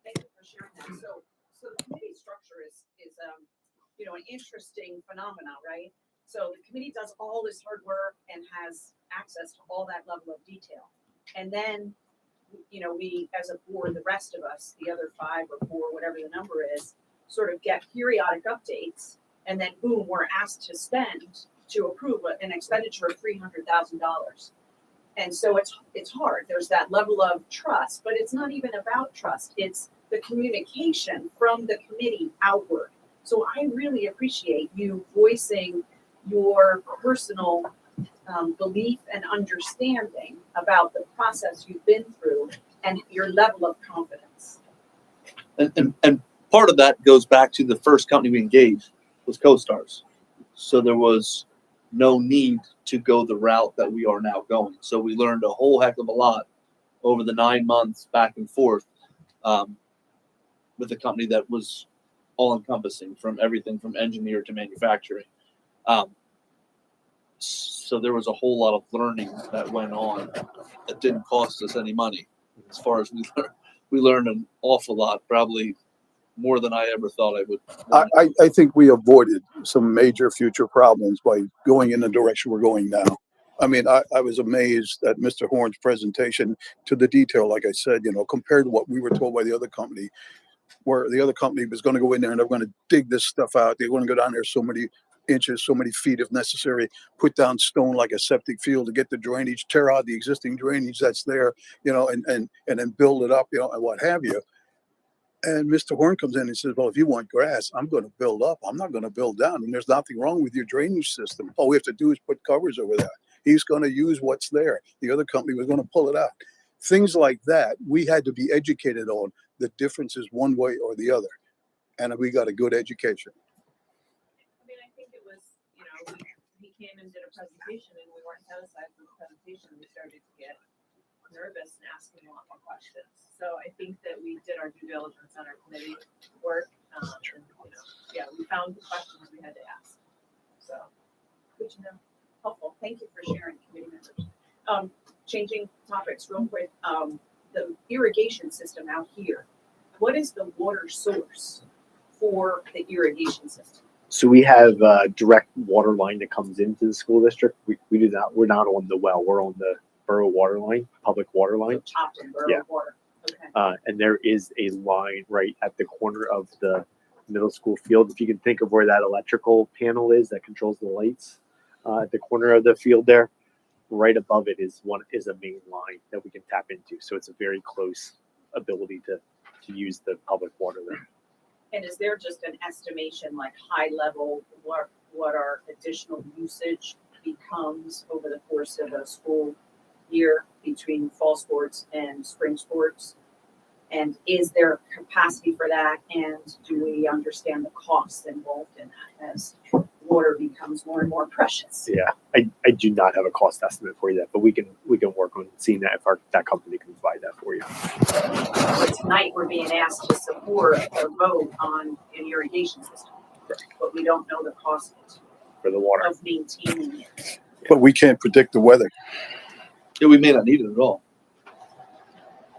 Thank you for sharing that. So the committee structure is an interesting phenomenon, right? So the committee does all this hard work and has access to all that level of detail. And then, we as a board, the rest of us, the other 5 or 4, whatever the number is, sort of get periodic updates, and then boom, we're asked to approve an expenditure of $300,000. And so it's hard. There's that level of trust, but it's not even about trust. It's the communication from the committee outward. So I really appreciate you voicing your personal belief and understanding about the process you've been through and your level of confidence. And part of that goes back to the first company we engaged was CoStars. So there was no need to go the route that we are now going. So we learned a whole heck of a lot over the 9 months back and forth with a company that was all encompassing from everything from engineer to manufacturing. So there was a whole lot of learning that went on that didn't cost us any money. As far as we learned an awful lot, probably more than I ever thought I would. I think we avoided some major future problems by going in the direction we're going now. I mean, I was amazed at Mr. Horn's presentation to the detail, like I said, compared to what we were told by the other company, where the other company was going to go in there and they're going to dig this stuff out. They're going to go down there so many inches, so many feet if necessary, put down stone like a septic field to get the drainage, tear out the existing drainage that's there, and then build it up, and what have you. And Mr. Horn comes in and says, well, if you want grass, I'm going to build up. I'm not going to build down. And there's nothing wrong with your drainage system. All we have to do is put covers over that. He's going to use what's there. The other company was going to pull it out. Things like that, we had to be educated on the differences one way or the other. And we got a good education. I mean, I think it was, he came and did a presentation and we weren't satisfied with the presentation. We started to get nervous and asking a lot more questions. So I think that we did our due diligence on our committee work. We found the questions we had to ask. So good to know. Helpful. Thank you for sharing, committee members. Changing topics real quick. The irrigation system out here. What is the water source for the irrigation system? So we have a direct water line that comes into the school district. We do that. We're not on the well. We're on the borough water line, public water line. Chopped borough Yeah. water. Okay. And there is a line right at the corner of the middle school field. If you can think of where that electrical panel is that controls the lights at the corner of the field there, right above it is a main line that we can tap into. So it's a very close ability to use the public water there. And is there just an estimation, like high level, what our additional usage becomes over the course of a school year between fall sports and spring sports? And is there capacity for that? And do we understand the costs involved in that as water becomes more and more precious. Yeah, I do not have a cost estimate for you that, but we can work on seeing that if that company can provide that for you. But tonight, we're being asked to support a vote on an irrigation system. But we don't know the cost For the water. of maintaining it. But we can't predict the weather. Yeah, we may not need it at all.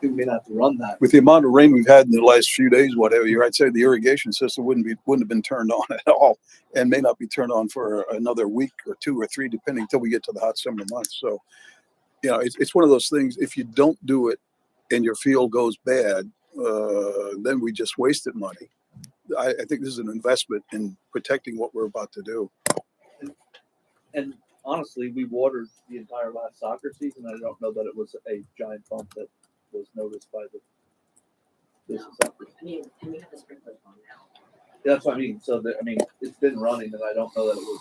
We may not have to run that. With the amount of rain we've had in the last few days, whatever, I'd say the irrigation system wouldn't have been turned on at all, and may not be turned on for another week or 2 or 3, depending until we get to the hot summer months. So, it's one of those things. If you don't do it and your field goes bad, then we just wasted money. I think this is an investment in protecting what we're about to do. And honestly, we watered the entire last soccer season. I don't know that it was a giant bump that was noticed by the business operators. I mean, and we have the sprinklers on now. That's what I mean. So it's been running, and I don't know that it was.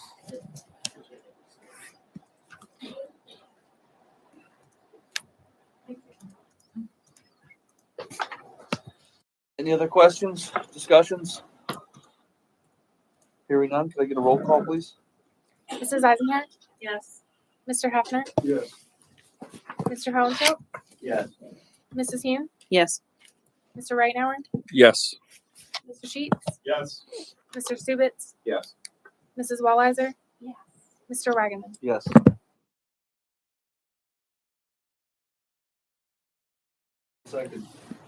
Any other questions, discussions? Hearing none, can I get a roll call, please? Mrs. Eisenhardt? Yes. Mr. Hefner? Yes. Mr. Hohenfeld? Yes. Mrs. Hume? Yes. Mr. Reitnauer? Yes. Mr. Sheets? Yes. Mr. Stubitz? Yes. Mrs. Wallizer? Yes. Mr. Wagaman? Yes. Second.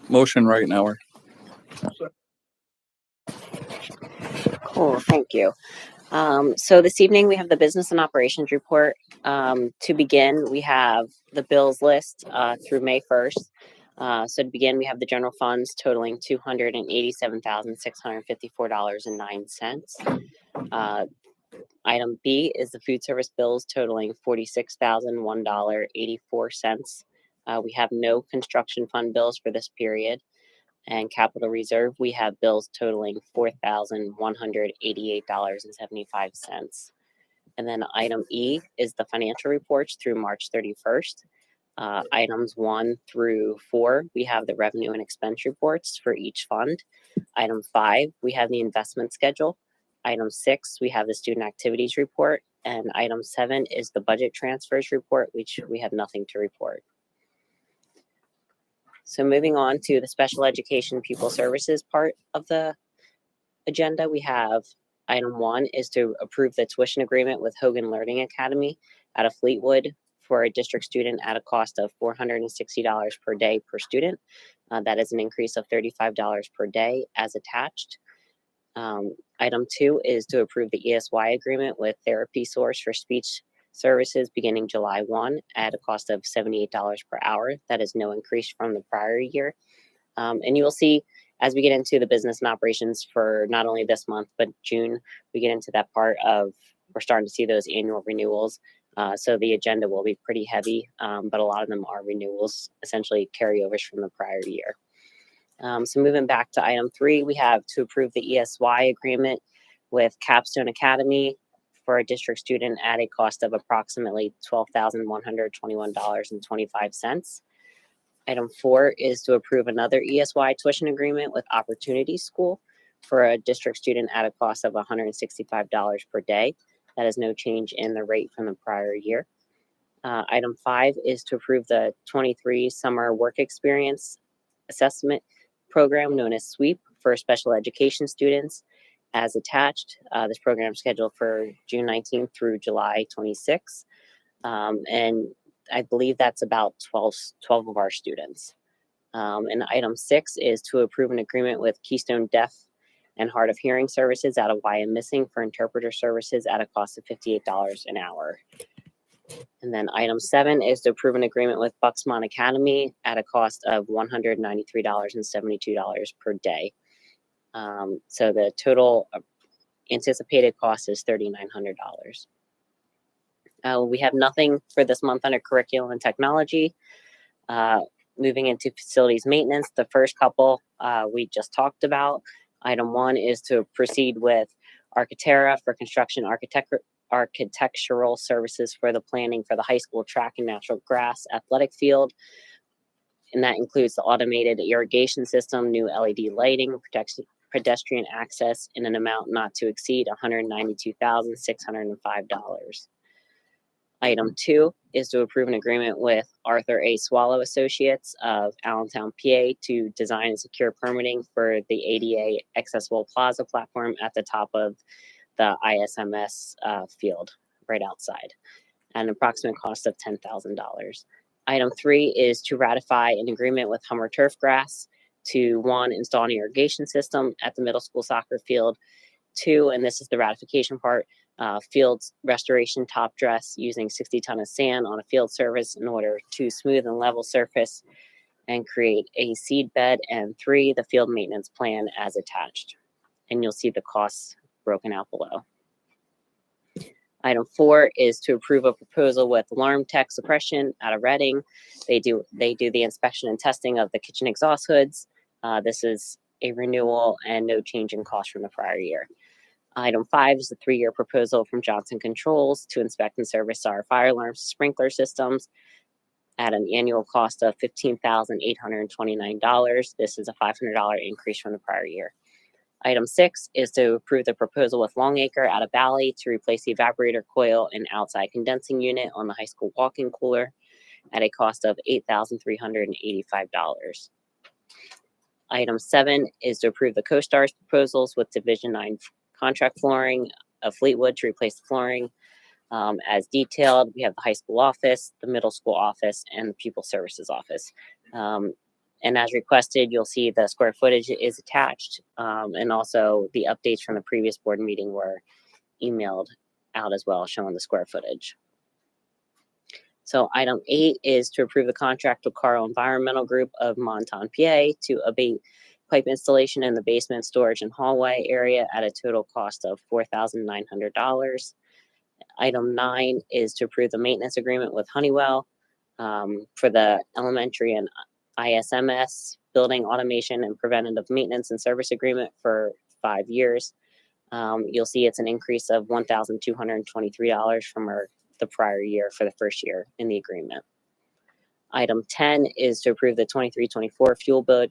Motion right now. Cool, thank you. So this evening we have the business and operations report. To begin, we have the bills list through May 1st. So to begin, we have the general funds totaling $287,654.09. Item B is the food service bills totaling $46,001.84. We have no construction fund bills for this period. And capital reserve, we have bills totaling $4,188.75. And then item E is the financial reports through March 31st. Items 1 through 4, we have the revenue and expense reports for each fund. Item 5, we have the investment schedule. Item 6, we have the student activities report. And item 7 is the budget transfers report, which we have nothing to report. So moving on to the special education pupil services part of the agenda, we have item 1 is to approve the tuition agreement with Hogan Learning Academy out of Fleetwood for a district student at a cost of $460 per day per student. That is an increase of $35 per day as attached. Item 2 is to approve the ESY agreement with Therapy Source for speech services beginning July 1 at a cost of $78 per hour. That is no increase from the prior year. And you will see as we get into the business and operations for not only this month, but June, we get into that part of we're starting to see those annual renewals. So the agenda will be pretty heavy, but a lot of them are renewals, essentially carryovers from the prior year. So moving back to item 3, we have to approve the ESY agreement with Capstone Academy for a district student at a cost of approximately $12,121.25. Item 4 is to approve another ESY tuition agreement with Opportunity School for a district student at a cost of $165 per day. That is no change in the rate from the prior year. Item 5 is to approve the 23 summer work experience assessment program known as SWEEP for special education students as attached. This program is scheduled for June 19th through July 26th. And I believe that's about 12 of our students. And item 6 is to approve an agreement with Keystone Deaf and Hard of Hearing Services out of Wyomissing for interpreter services at a cost of $58 an hour. And then item 7 is to approve an agreement with Bucksmont Academy at a cost of $193.72 per day. So the total anticipated cost is $3,900. We have nothing for this month under curriculum and technology. Moving into facilities maintenance, the first couple we just talked about. Item 1 is to proceed with Architera for construction architectural services for the planning for the high school track and natural grass athletic field. And that includes the automated irrigation system, new LED lighting, pedestrian access in an amount not to exceed $192,605. Item 2 is to approve an agreement with Arthur A. Swallow Associates of Allentown, PA to design and secure permitting for the ADA accessible plaza platform at the top of the ISMS field right outside at an approximate cost of $10,000. Item 3 is to ratify an agreement with Hummer Turf Grass to 1, install an irrigation system at the middle school soccer field. 2, and this is the ratification part, field restoration top dress using 60 ton of sand on a field surface in order to smooth and level surface and create a seed bed. And 3, the field maintenance plan as attached. And you'll see the costs broken out below. Item 4 is to approve a proposal with Alarm Tech Suppression out of Reading. They do the inspection and testing of the kitchen exhaust hoods. This is a renewal and no change in cost from the prior year. Item 5 is the 3-year proposal from Johnson Controls to inspect and service our fire alarms sprinkler systems at an annual cost of $15,829. This is a $500 increase from the prior year. Item 6 is to approve the proposal with Longacre out of Valley to replace the evaporator coil and outside condensing unit on the high school walk-in cooler at a cost of $8,385. Item 7 is to approve the CoStarz proposals with Division 9 contract flooring of Fleetwood to replace the flooring as detailed. We have the high school office, the middle school office, and the pupil services office. And as requested, you'll see the square footage is attached, and also the updates from the previous board meeting were emailed out as well, showing the square footage. So item 8 is to approve the contract with Carl Environmental Group of Monton, PA to abate pipe installation in the basement, storage, and hallway area at a total cost of $4,900. Item 9 is to approve the maintenance agreement with Honeywell for the elementary and ISMS building automation and preventative maintenance and service agreement for 5 years. You'll see it's an increase of $1,223 from the prior year for the first year in the agreement. Item 10 is to approve the 23-24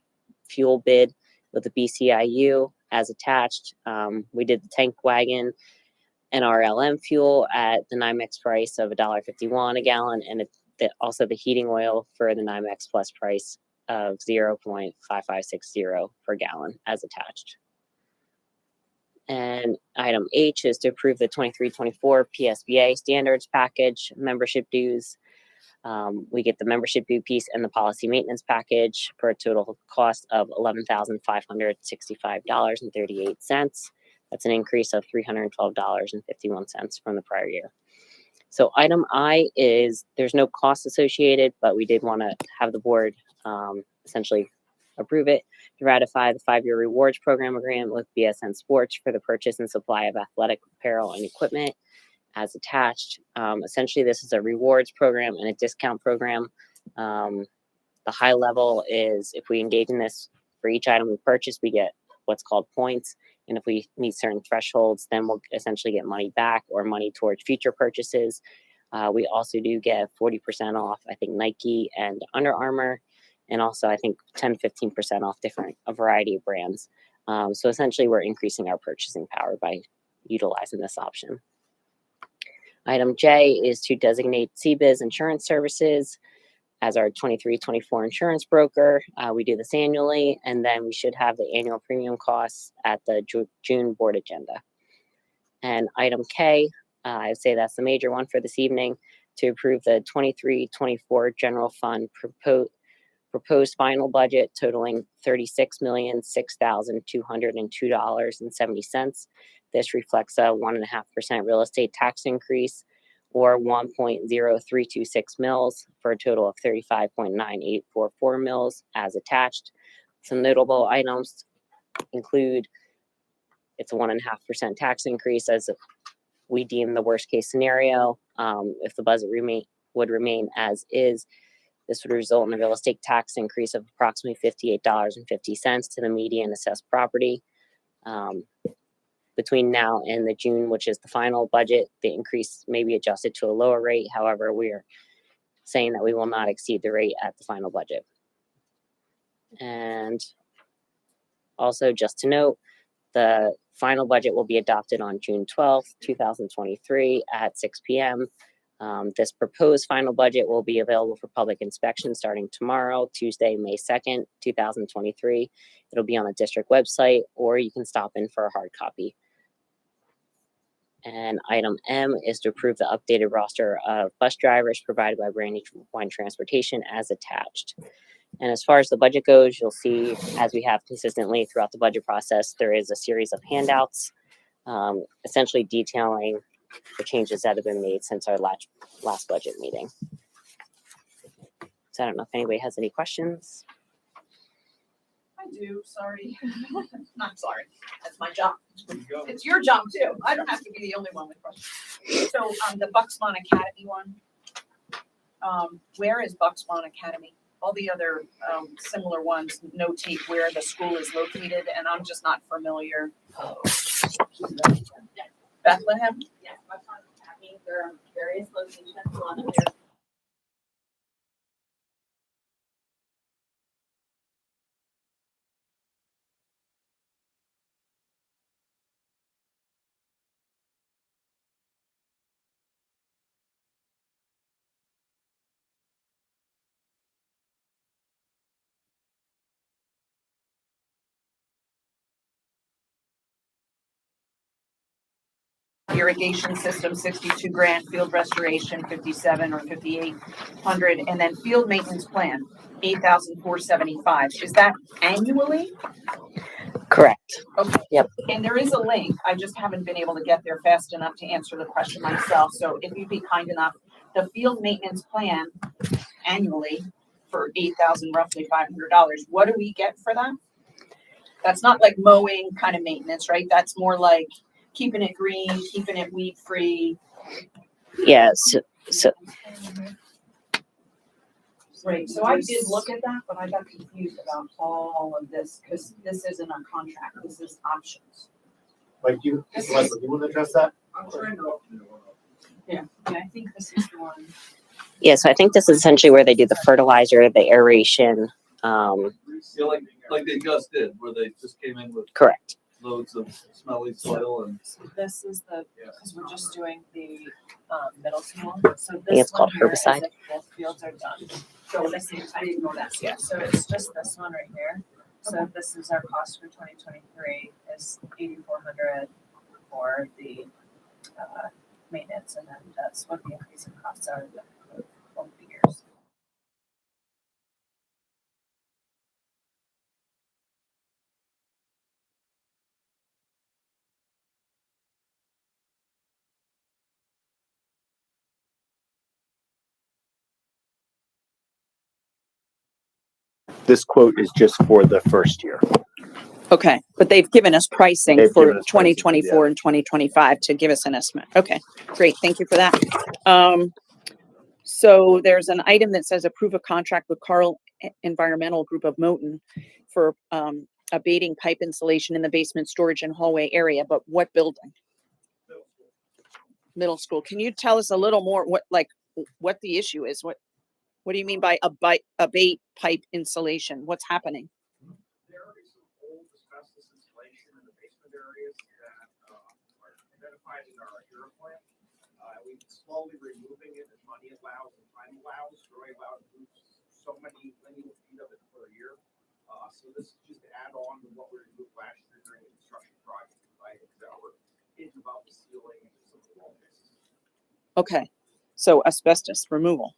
fuel bid with the BCIU as attached. We did the tank wagon and RLM fuel at the NYMEX price of $1.51 a gallon, and also the heating oil for the NYMEX plus price of 0.5560 per gallon as attached. And item H is to approve the 23-24 PSBA standards package membership dues. We get the membership due piece and the policy maintenance package for a total cost of $11,565.38. That's an increase of $312.51 from the prior year. So item I is there's no cost associated, but we did want to have the board essentially approve it to ratify the 5-year rewards program agreement with BSN Sports for the purchase and supply of athletic apparel and equipment as attached. Essentially, this is a rewards program and a discount program. The high level is if we engage in this for each item we purchase, we get what's called points. And if we meet certain thresholds, then we'll essentially get money back or money towards future purchases. We also do get 40% off, I think, Nike and Under Armour. And also, I think 10-15% off a variety of brands. So essentially, we're increasing our purchasing power by utilizing this option. Item J is to designate CBIZ Insurance Services as our 23-24 insurance broker. We do this annually, and then we should have the annual premium costs at the June board agenda. And item K, I would say that's the major one for this evening, to approve the 23-24 general fund proposed final budget totaling $36,006,202.70. This reflects a 1.5% real estate tax increase or 1.0326 mils for a total of 35.9844 mils as attached. Some notable items include it's a 1.5% tax increase as we deem the worst case scenario. If the budget would remain as is, this would result in a real estate tax increase of approximately $58.50 to the median assessed property. Between now and the June, which is the final budget, the increase may be adjusted to a lower rate. However, we are saying that we will not exceed the rate at the final budget. And also, just to note, The final budget will be adopted on June 12th, 2023 at 6 p.m. This proposed final budget will be available for public inspection starting tomorrow, Tuesday, May 2nd, 2023. It'll be on the district website, or you can stop in for a hard copy. And item M is to approve the updated roster of bus drivers provided by Brandywine Transportation as attached. And as far as the budget goes, you'll see, as we have consistently throughout the budget process, there is a series of handouts, essentially detailing the changes that have been made since our last budget meeting. So I don't know if anybody has any questions. I do, sorry. Not sorry, that's my job. It's your job too. I don't have to be the only one with questions. So, the Bucksmont Academy one. Where is Bucksmont Academy? All the other, similar ones notate where the school is located, and I'm just not familiar. Bethlehem? Yes, Bucksmont Academy, there are various locations on there. Irrigation system, 62 grand, field restoration, 57 or 5,800, and then field maintenance plan, 8,475. Is that annually? Correct. Okay. Yep. And there is a link. I just haven't been able to get there fast enough to answer the question myself. So if you'd be kind enough, the field maintenance plan annually for 8,000, roughly $500. What do we get for that? That's not like mowing kind of maintenance, right? That's more like keeping it green, keeping it weed free. Yes. Right, so I did look at that, but I got confused about all of this, because this isn't a contract, this is options. Like you want to address that? I'm trying to. Yeah, I think this is the one. Yeah, so I think this is essentially where they do the fertilizer, the aeration. Yeah, like they just did, where they just came in with Correct. loads of smelly soil and. This is the, because we're just doing the middle school. So I think it's called herbicide. Both fields are done. So this is, I didn't know that. Yeah, so it's just this one right here. So this is our cost for 2023 is 8,400 for the maintenance, and then that's what the increase in costs are over the years. This quote is just for the first year. Okay, but they've given us pricing They've for given us pricing, 2024 and 2025 to give us an estimate. Okay, great. Thank you for that. So there's an item that says approve a contract with Carl Environmental Group of Moton for abating pipe installation in the basement storage and hallway area, but what building? Middle school. Can you tell us a little more what the issue is? What do you mean by abate pipe installation? What's happening? There is some old asbestos insulation in the basement areas that are identified in our Euro plant. We've been slowly removing it as money allows and time allows. We're allowed to move so many lineal feet of it per year. So this is just to add on to what we removed last year during the construction project. Right? We're into about the ceiling and some of the wall bases. Okay, so asbestos removal.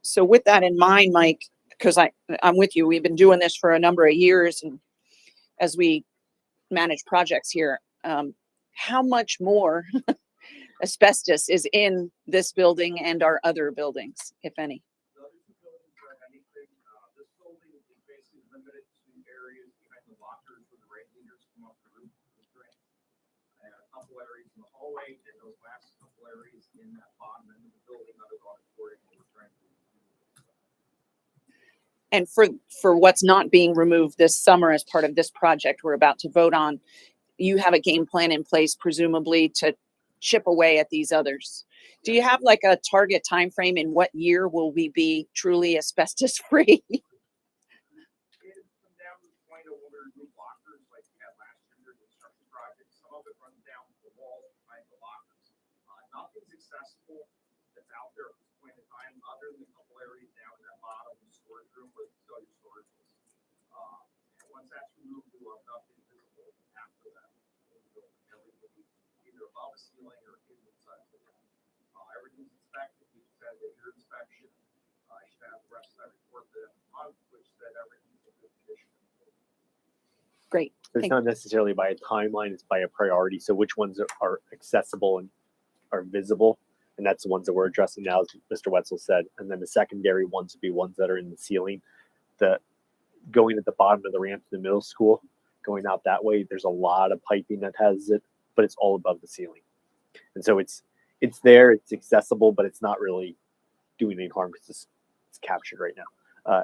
So with that in mind, Mike, because I'm with you, we've been doing this for a number of years, and as we manage projects here, how much more asbestos is in this building and our other buildings, if any? The other two buildings are anything. This building is basically limited to areas behind the lockers where the radiators come off the roof of the drain. And a couple areas in the hallway, and those last couple areas in that bottom end of the building under the auditorium where we're trying to. And for what's not being removed this summer as part of this project we're about to vote on, you have a game plan in place, presumably, to chip away at these others. Do you have like a target time frame in what year will we be truly asbestos free? It's come down to the point of when we remove lockers like we had last accessible that's out there at this point in time, other than a couple areas down in that bottom storage room where the custodial storage is. And once that's removed, we will have nothing visible after that. Everything either above the ceiling or inside the room. Everything's inspected, we just had a year inspection. I should have the rest of that report that month, which said everything's in good condition. Great. So it's not necessarily by a timeline, it's by a priority. So which ones are accessible and are visible? And that's the ones that we're addressing now, as Mr. Wetzel said. And then the secondary ones would be ones that are in the ceiling. The going at the bottom of the ramp to the middle school, going out that way, there's a lot of piping that has it, but it's all above the ceiling. And so it's there, it's accessible, but it's not really doing any harm because it's captured right now.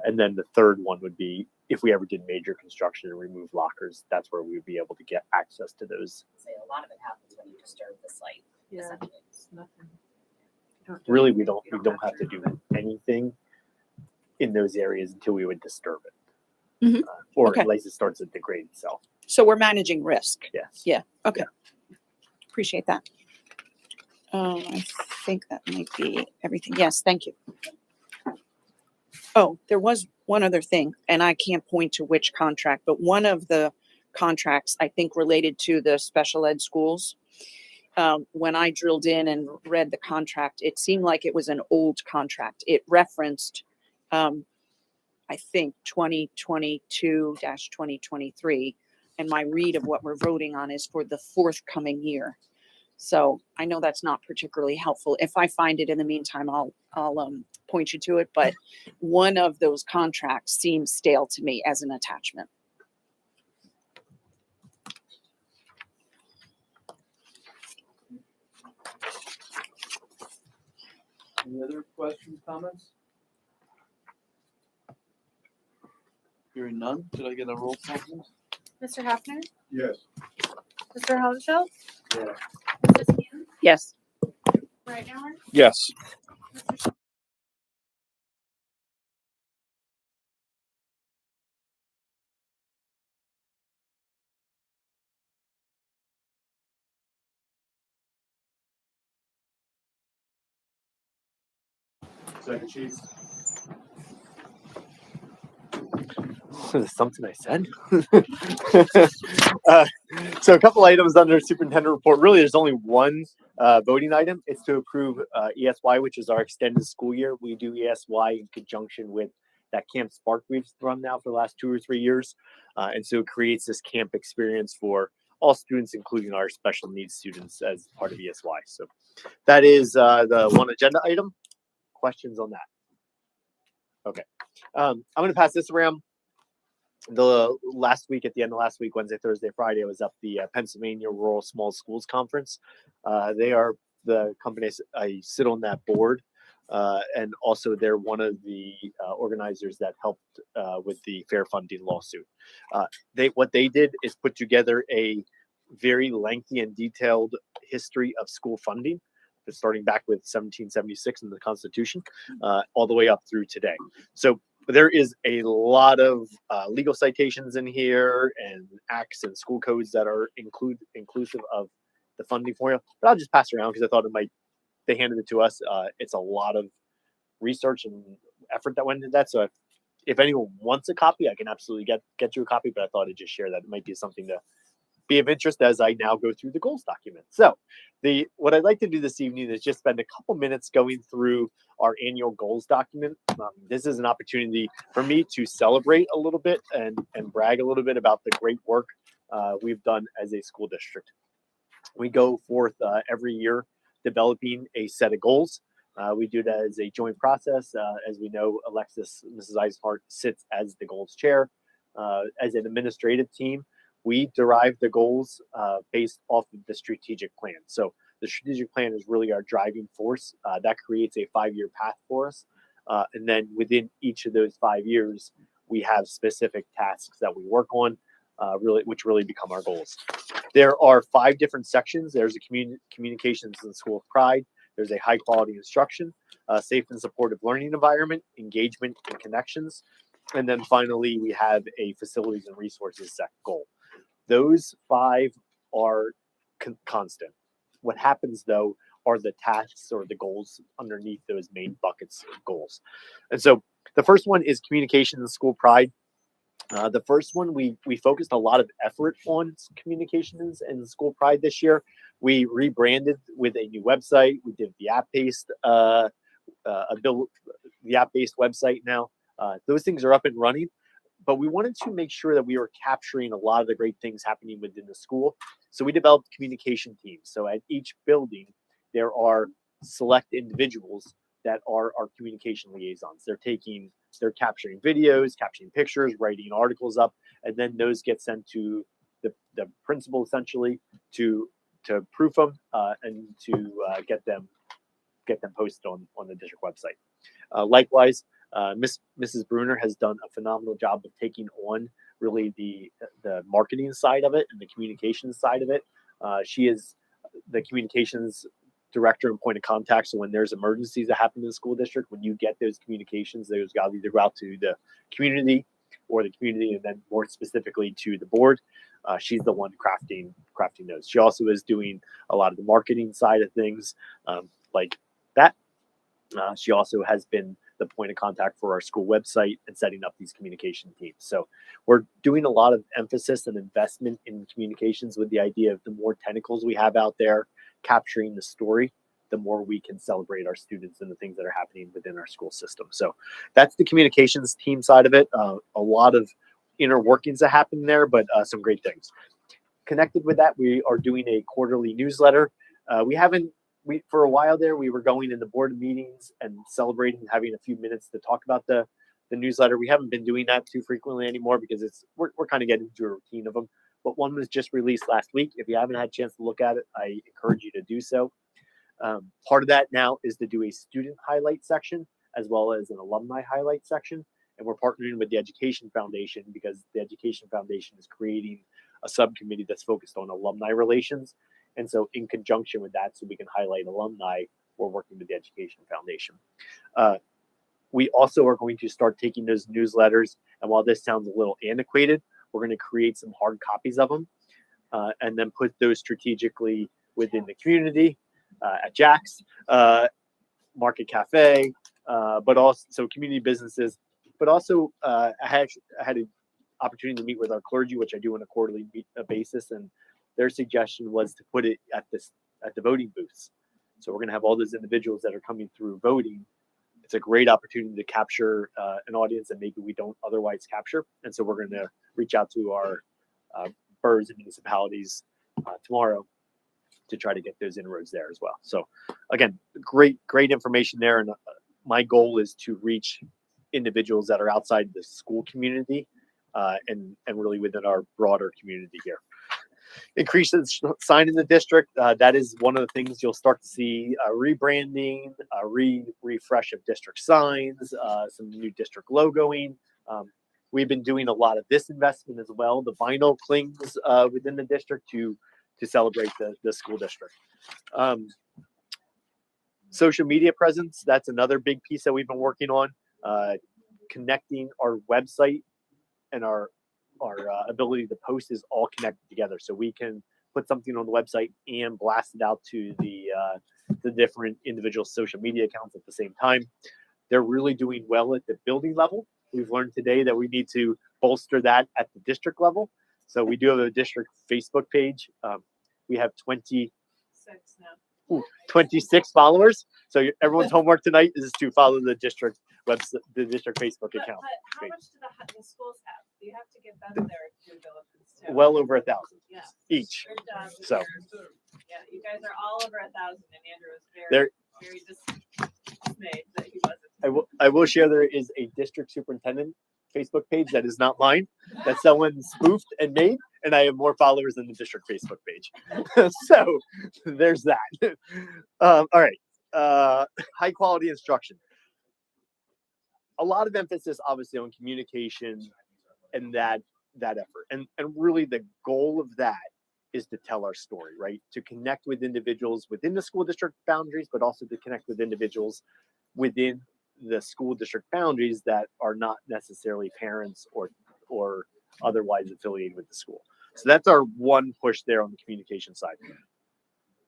And then the third one would be if we ever did major construction and remove lockers, that's where we would be able to get access to those. So a lot of it happens when you disturb the site. essentially. Really, we don't have to do anything in those areas until we would disturb it, Mhm. or Okay. at least it starts to degrade itself. So we're managing risk. Yes. Yeah. Okay. Appreciate that. I think that might be everything. Yes, thank you. Oh, there was one other thing, and I can't point to which contract, but one of the contracts, I think, related to the special ed schools. When I drilled in and read the contract, it seemed like it was an old contract. It referenced, I think, 2022-2023. And my read of what we're voting on is for the forthcoming year. So I know that's not particularly helpful. If I find it in the meantime, I'll point you to it. But one of those contracts seems stale to me as an attachment. Any other questions, comments? Hearing none, did I get a roll call, please? Mr. Hafner? Yes. Mr. Halsall? Yeah. Mrs. Hume? Yes. Reidenauer? Yes. Mr. Second, Chief. Something I said. So a couple items under superintendent report. Really, there's only one voting item. It's to approve ESY, which is our extended school year. We do ESY in conjunction with that Camp Spark we've run now for the last 2 or 3 years. And so it creates this camp experience for all students, including our special needs students, as part of ESY. So that is the one agenda item. Questions on that? Okay. I'm going to pass this around. The last week, at the end of last week, Wednesday, Thursday, Friday, I was up the Pennsylvania Rural Small Schools Conference. They are the companies I sit on that board, and also they're one of the organizers that helped with the fair funding lawsuit. What they did is put together a very lengthy and detailed history of school funding, starting back with 1776 in the Constitution, all the way up through today. So there is a lot of legal citations in here and acts and school codes that are inclusive of the funding formula. But I'll just pass it around because I thought they handed it to us. It's a lot of research and effort that went into that. So if anyone wants a copy, I can absolutely get you a copy. But I thought I'd just share that. It might be something to be of interest as I now go through the goals document. So what I'd like to do this evening is just spend a couple minutes going through our annual goals document. This is an opportunity for me to celebrate a little bit and brag a little bit about the great work we've done as a school district. We go forth every year developing a set of goals. We do that as a joint process. As we know, Mrs. Eisenhart sits as the goals chair. As an administrative team, we derive the goals based off of the strategic plan. So the strategic plan is really our driving force. That creates a 5-year path for us. And then within each of those 5 years, we have specific tasks that we work on, which really become our goals. There are 5 different sections. There's a communications and school of pride. There's a high quality instruction, safe and supportive learning environment, engagement and connections. And then finally, we have a facilities and resources set goal. Those 5 are constant. What happens though are the tasks or the goals underneath those main buckets of goals. And so the first one is communication and school pride. The first one, we focused a lot of effort on communications and school pride this year. We rebranded with a new website. We did the app-based website now. Those things are up and running, but we wanted to make sure that we were capturing a lot of the great things happening within the school. So we developed communication teams. So at each building, there are select individuals that are our communication liaisons. They're capturing videos, capturing pictures, writing articles up, and then those get sent to the principal essentially to proof them and to get them posted on the district website. Likewise, Mrs. Bruner has done a phenomenal job of taking on really the marketing side of it and the communications side of it. She is the communications director and point of contact. So when there's emergencies that happen in the school district, when you get those communications, those got to either go out to the community and then more specifically to the board. She's the one crafting those. She also is doing a lot of the marketing side of things like that. She also has been the point of contact for our school website and setting up these communication teams. So we're doing a lot of emphasis and investment in communications with the idea of the more tentacles we have out there capturing the story, the more we can celebrate our students and the things that are happening within our school system. So that's the communications team side of it. A lot of inner workings that happen there, but some great things. Connected with that, we are doing a quarterly newsletter. For a while there, we were going in the board meetings and celebrating, having a few minutes to talk about the newsletter. We haven't been doing that too frequently anymore because we're kind of getting into a routine of them. But one was just released last week. If you haven't had a chance to look at it, I encourage you to do so. Part of that now is to do a student highlight section as well as an alumni highlight section. And we're partnering with the Education Foundation because the Education Foundation is creating a subcommittee that's focused on alumni relations. And so in conjunction with that, so we can highlight alumni, we're working with the Education Foundation. We also are going to start taking those newsletters. And while this sounds a little antiquated, we're going to create some hard copies of them and then put those strategically within the community at Jack's, Market Cafe, but also so community businesses. But also I had an opportunity to meet with our clergy, which I do on a quarterly basis. And their suggestion was to put it at the voting booths. So we're going to have all those individuals that are coming through voting. It's a great opportunity to capture an audience that maybe we don't otherwise capture. And so we're going to reach out to our boroughs and municipalities tomorrow to try to get those inroads there as well. So again, great information there. And my goal is to reach individuals that are outside the school community and really within our broader community here. Increase the sign in the district. That is one of the things you'll start to see rebranding, refresh of district signs, some new district logoing. We've been doing a lot of this investment as well. The vinyl clings within the district to celebrate the school district. Social media presence. That's another big piece that we've been working on. Connecting our website and our ability to post is all connected together, so we can put something on the website and blast it out to the different individual social media accounts at the same time. They're really doing well at the building level. We've learned today that we need to bolster that at the district level. So we do have a district Facebook page. We have 26 followers. So everyone's homework tonight is to follow the district website, the district Facebook account. But how much do the schools have? You have to give them their due diligence too. Well over 1,000 Yeah. each. Good job. So Yeah, you guys are all over 1,000, and Andrew was There- very dismayed that he wasn't. I will share there is a district superintendent Facebook page that is not mine, that someone spoofed and made, and I have more followers than the district Facebook page. So there's that. All right. High quality instruction. A lot of emphasis obviously on communication and that effort. And really the goal of that is to tell our story, right? To connect with individuals within the school district boundaries, but also to connect with individuals within the school district boundaries that are not necessarily parents or otherwise affiliated with the school. So that's our one push there on the communication side.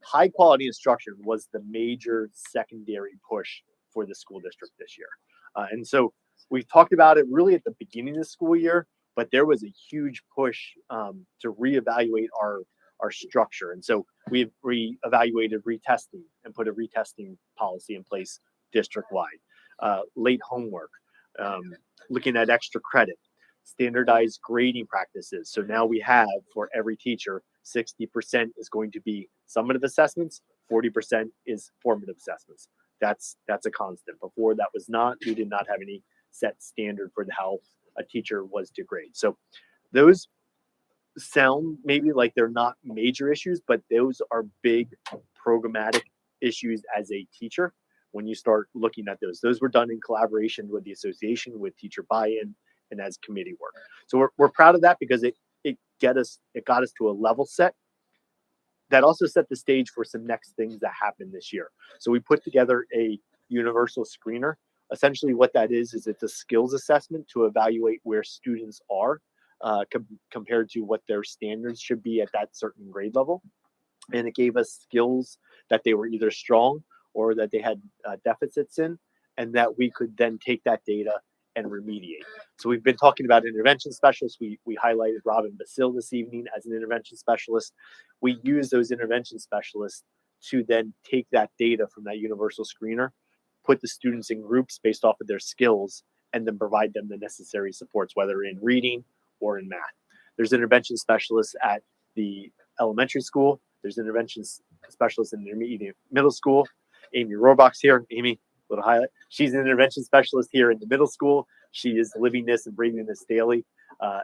high quality instruction was the major secondary push for the school district this year. And so we've talked about it really at the beginning of the school year, but there was a huge push to reevaluate our structure. And so we've reevaluated retesting and put a retesting policy in place district-wide. Late homework, looking at extra credit, standardized grading practices. So now we have, for every teacher, 60% is going to be summative assessments, 40% is formative assessments. That's a constant. Before that was not, we did not have any set standard for how a teacher was to grade. So those sound maybe like they're not major issues, but those are big programmatic issues as a teacher when you start looking at those. Those were done in collaboration with the association, with teacher buy-in, and as committee work. So we're proud of that because it got us to a level set that also set the stage for some next things that happened this year. So we put together a universal screener. Essentially what that is it's a skills assessment to evaluate where students are compared to what their standards should be at that certain grade level. And it gave us skills that they were either strong or that they had deficits in, and that we could then take that data and remediate. So we've been talking about intervention specialists. We highlighted Robin Basil this evening as an intervention specialist. We use those intervention specialists to then take that data from that universal screener, put the students in groups based off of their skills, and then provide them the necessary supports, whether in reading or in math. There's intervention specialists at the elementary school. There's intervention specialists in the intermediate middle school. Amy Rohrbach's here. Amy, little highlight. She's an intervention specialist here in the middle school. She is living this and breathing this daily.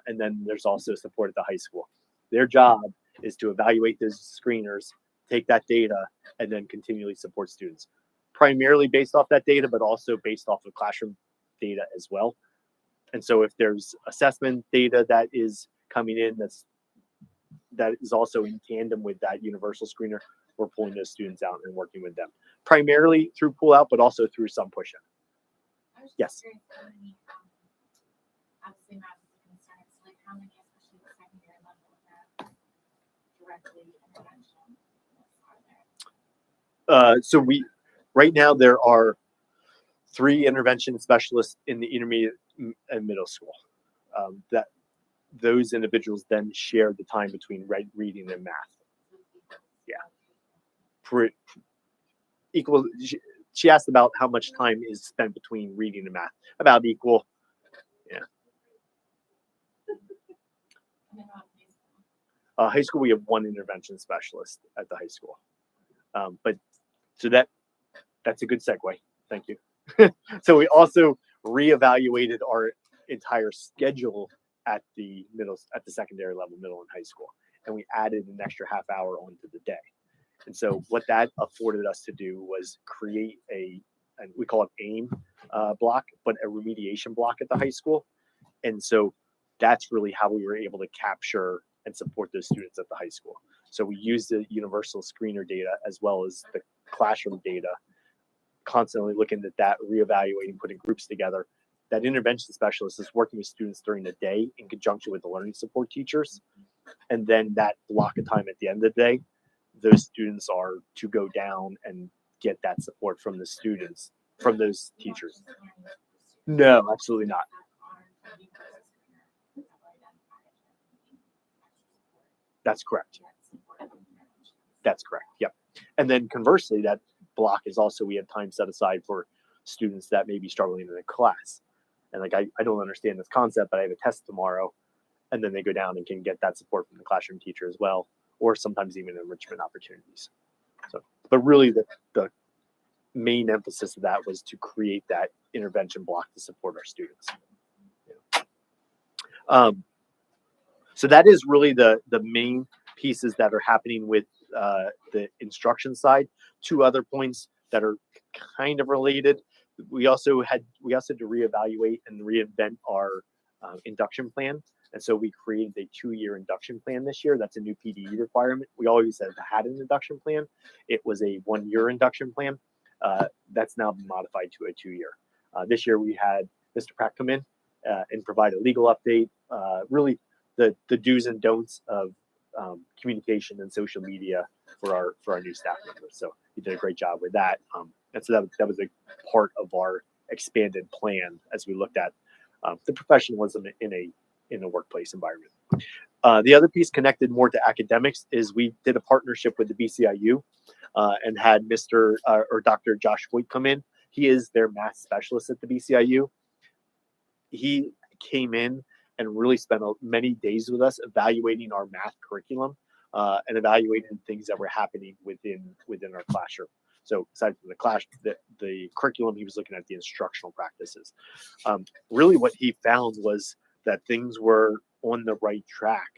And then there's also support at the high school. Their job is to evaluate those screeners, take that data, and then continually support students. Primarily based off that data, but also based off of classroom data as well. And so if there's assessment data that is coming in that is also in tandem with that universal screener, we're pulling those students out and working with them. Primarily through pull out, but also through some push in. Yes. Obviously, math is a concern. So, like, how many, especially the secondary level, that directly intervention are there? So right now there are 3 intervention specialists in the intermediate and middle school. That those individuals then share the time between reading and math. Yeah. Equal. She asked about how much time is spent between reading and math. About equal. Yeah. High school, we have 1 intervention specialist at the high school. But so that's a good segue. Thank you. So we also reevaluated our entire schedule at the secondary level, middle and high school, and we added an extra half hour onto the day. And so what that afforded us to do was create and we call it AIM block, but a remediation block at the high school. And so that's really how we were able to capture and support those students at the high school. So we used the universal screener data as well as the classroom data, constantly looking at that, reevaluating, putting groups together. That intervention specialist is working with students during the day in conjunction with the learning support teachers. And then that block of time at the end of the day, those students are to go down and get that support from the students, from those teachers. No, absolutely not. That's correct. That's correct. Yep. And then conversely, that block is also, we have time set aside for students that may be struggling in a class. And like, I don't understand this concept, but I have a test tomorrow. And then they go down and can get that support from the classroom teacher as well, or sometimes even enrichment opportunities. So, but really the main emphasis of that was to create that intervention block to support our students. Yeah. So that is really the main pieces that are happening with the instruction side. 2 other points that are kind of related. We also had to reevaluate and reinvent our induction plan. And so we created a 2-year induction plan this year. That's a new PDE requirement. We always had an induction plan. It was a 1-year induction plan. That's now been modified to a 2-year. This year we had Mr. Pratt come in and provide a legal update, really the do's and don'ts of communication and social media our new staff members. So he did a great job with that. And so that was a part of our expanded plan as we looked at the professionalism in a workplace environment. The other piece connected more to academics is we did a partnership with the BCIU and had Mr. Or Dr. Josh Hoyt come in. He is their math specialist at the BCIU. He came in and really spent many days with us evaluating our math curriculum and evaluating things that were happening within our classroom. So aside from the curriculum, he was looking at the instructional practices. Really what he found was that things were on the right track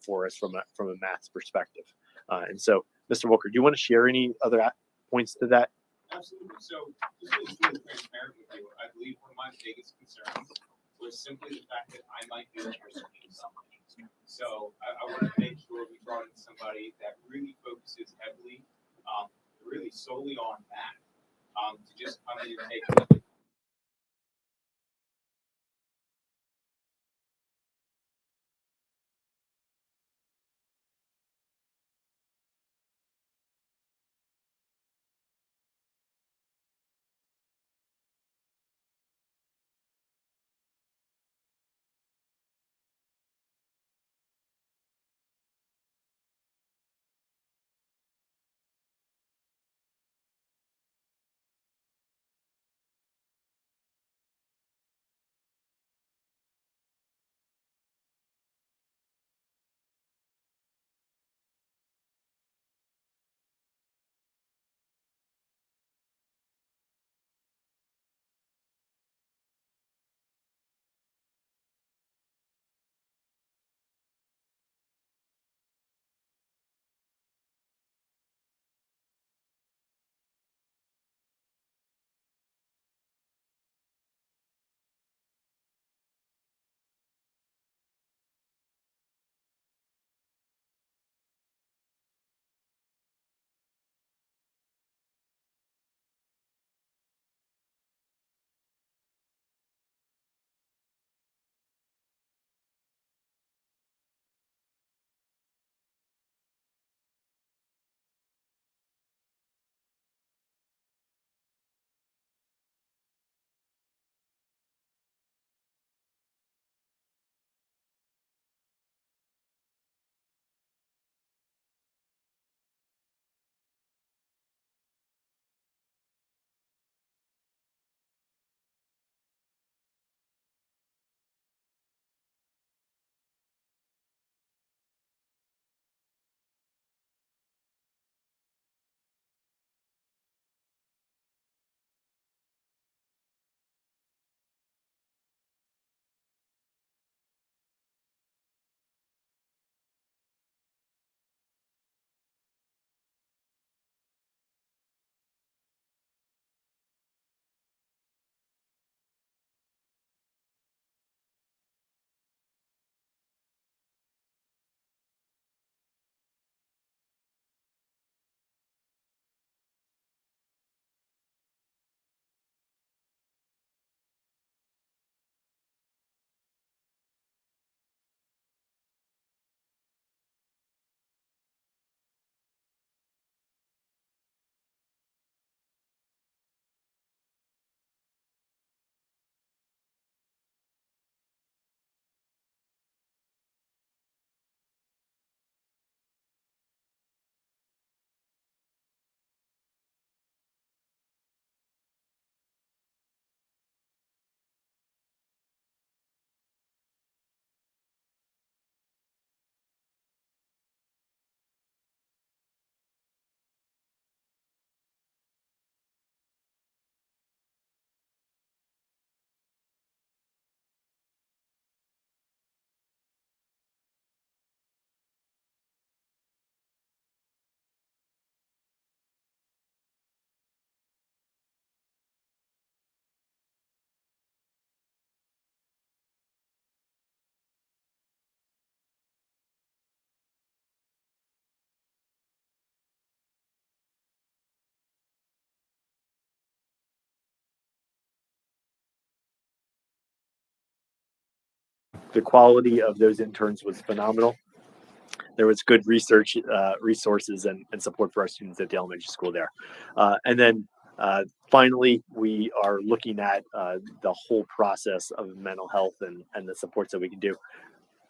for us from a maths perspective. And so, Mr. Walker, do you want to share any other points to that? Absolutely. So, just to be really transparent with you, I believe one of my biggest concerns was simply the fact that I might be interested in something. So, I wanted to make sure we brought in somebody that really focuses heavily, really solely on math, to just come in and take The quality of those interns was phenomenal. there was good research resources and support for our students at the elementary school there. And then finally, we are looking at the whole process of mental health and the supports that we can do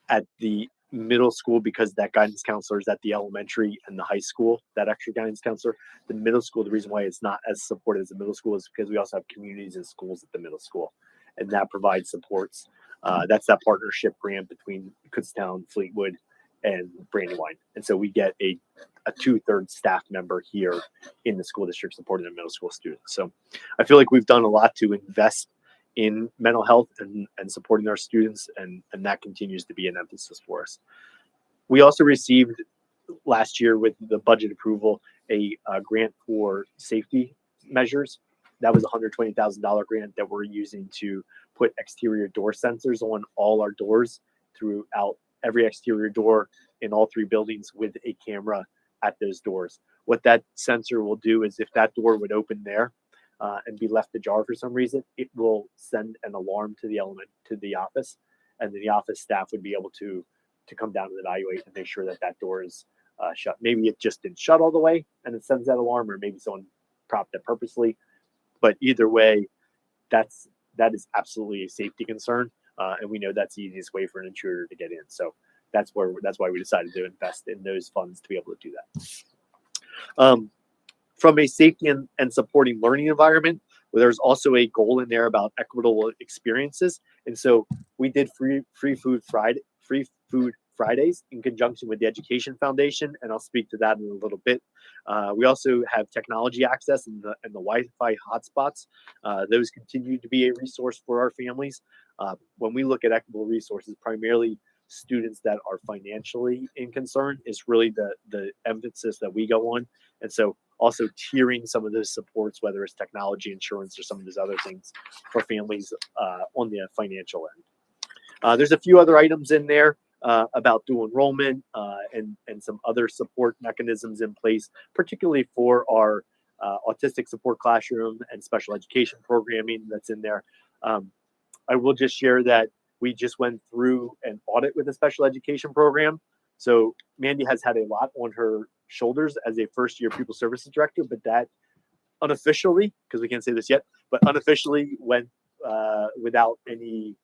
at the middle school, because that guidance counselor is at the elementary and the high school, that extra guidance counselor. The middle school, the reason why it's not as supported as the middle school is because we also have communities and schools at the middle school, and that provides supports. That's that partnership grant between Kutztown, Fleetwood, and Brandywine. And so we get a 2/3 staff member here in the school district supporting the middle school students. So I feel like we've done a lot to invest in mental health and supporting our students, and that continues to be an emphasis for us. We also received last year with the budget approval a grant for safety measures. That was a $120,000 grant that we're using to put exterior door sensors on all our doors throughout every exterior door in all 3 buildings with a camera at those doors. What that sensor will do is if that door would open there and be left ajar for some reason, it will send an alarm to the office, and then the office staff would be able to come down and evaluate and make sure that that door is shut. Maybe it just didn't shut all the way and it sends that alarm, or maybe someone propped it purposely. But either way, that is absolutely a safety concern, and we know that's the easiest way for an intruder to get in. So that's why we decided to invest in those funds to be able to do that. From a safety and supporting learning environment, there's also a goal in there about equitable experiences, and so we did free food Fridays in conjunction with the Education Foundation, and I'll speak to that in a little bit. We also have technology access and the Wi-Fi hotspots. Those continue to be a resource for our families. When we look at equitable resources, primarily students that are financially in concern is really the emphasis that we go on. And so also tiering some of those supports, whether it's technology, insurance, or some of those other things for families on the financial end. There's a few other items in there about dual enrollment and some other support mechanisms in place, particularly for our autistic support classroom and special education programming that's in there. I will just share that we just went through an audit with the special education program. So Mandy has had a lot on her shoulders as a first-year pupil services director, but that unofficially, because we can't say this yet, but unofficially went without any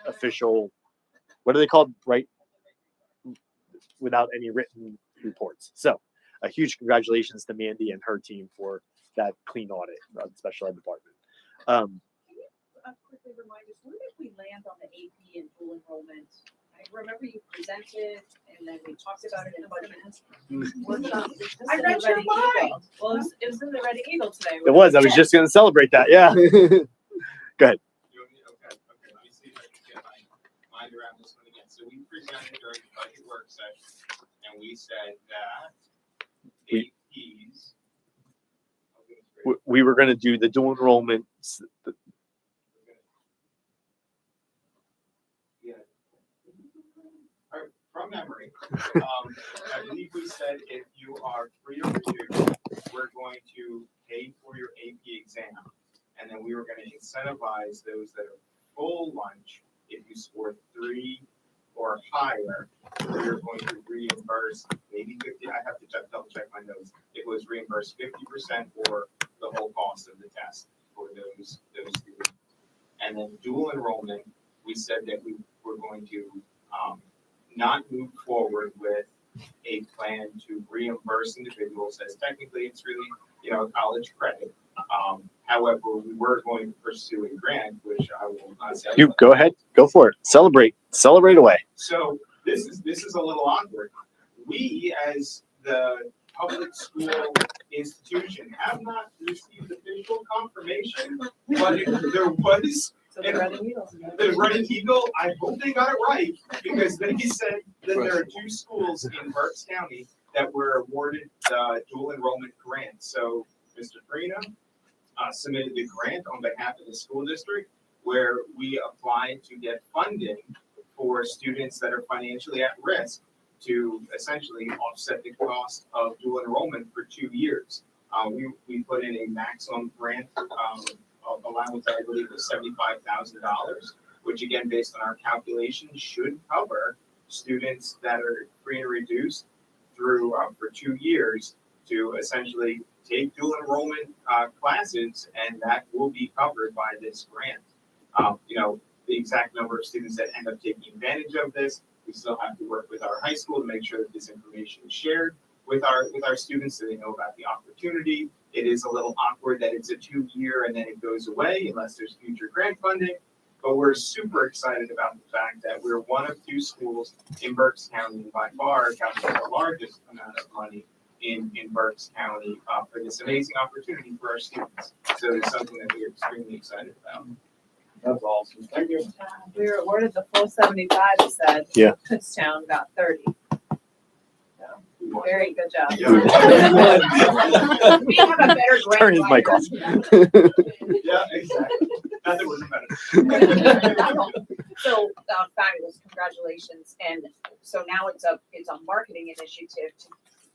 official, what are they called, right? Without any written reports. So a huge congratulations to Mandy and her team for that clean audit of the special ed department. Quickly remind us, where did we land on the AP and dual enrollment? I remember you presented and then we talked about it in the budget. I read your mind. Well, it was in the Red Eagle today. It was. I was just going to celebrate that. Yeah. Go ahead. Okay, let me see if I can get my mind around this one again. So we presented during the budget work session, and we said that APs. We were going to do the dual enrollment. From memory, I believe we said if you are 3 over 2, we're going to pay for your AP exam, and then we were going to incentivize those that are full lunch. If you score 3 or higher, we're going to reimburse maybe 50. I have to double check my notes. It was reimbursed 50% for the whole cost of the test for those students. And then dual enrollment, we said that we were going to not move forward with a plan to reimburse individuals, as technically it's really, college credit. However, we were going to pursue a grant, which I will not say. You go ahead, go for it. Celebrate away. So this is a little awkward. We, as the public school institution, have not received official confirmation, but there was. So the Red Eagle, I hope they got it right, because they said that there are 2 schools in Berks County that were awarded the dual enrollment grant. So Mr. Farina submitted the grant on behalf of the school district, where we applied to get funding for students that are financially at risk to essentially offset the cost of dual enrollment for 2 years. We put in a maximum grant allowance, I believe, was $75,000, which again, based on our calculations, should cover students that are free and reduced through, for 2 years to essentially take dual enrollment classes, and that will be covered by this grant. The exact number of students that end up taking advantage of this, we still have to work with our high school to make sure that this information is shared with our students so they know about the opportunity. It is a little awkward that it's a 2-year and then it goes away unless there's future grant funding. But we're super excited about the fact that we're one of 2 schools in Berks County, and by far accounts for the largest amount of money in Berks County for this amazing opportunity for our students. So it's something that we're extremely excited about. That's awesome. Thank you. We were awarded the full 75, it said. Yeah. Kutztown got 30. So, very good job. We have a better grant. Turn his mic off. Yeah, exactly. Not that we're competitive. So fabulous, congratulations. And so now it's a marketing initiative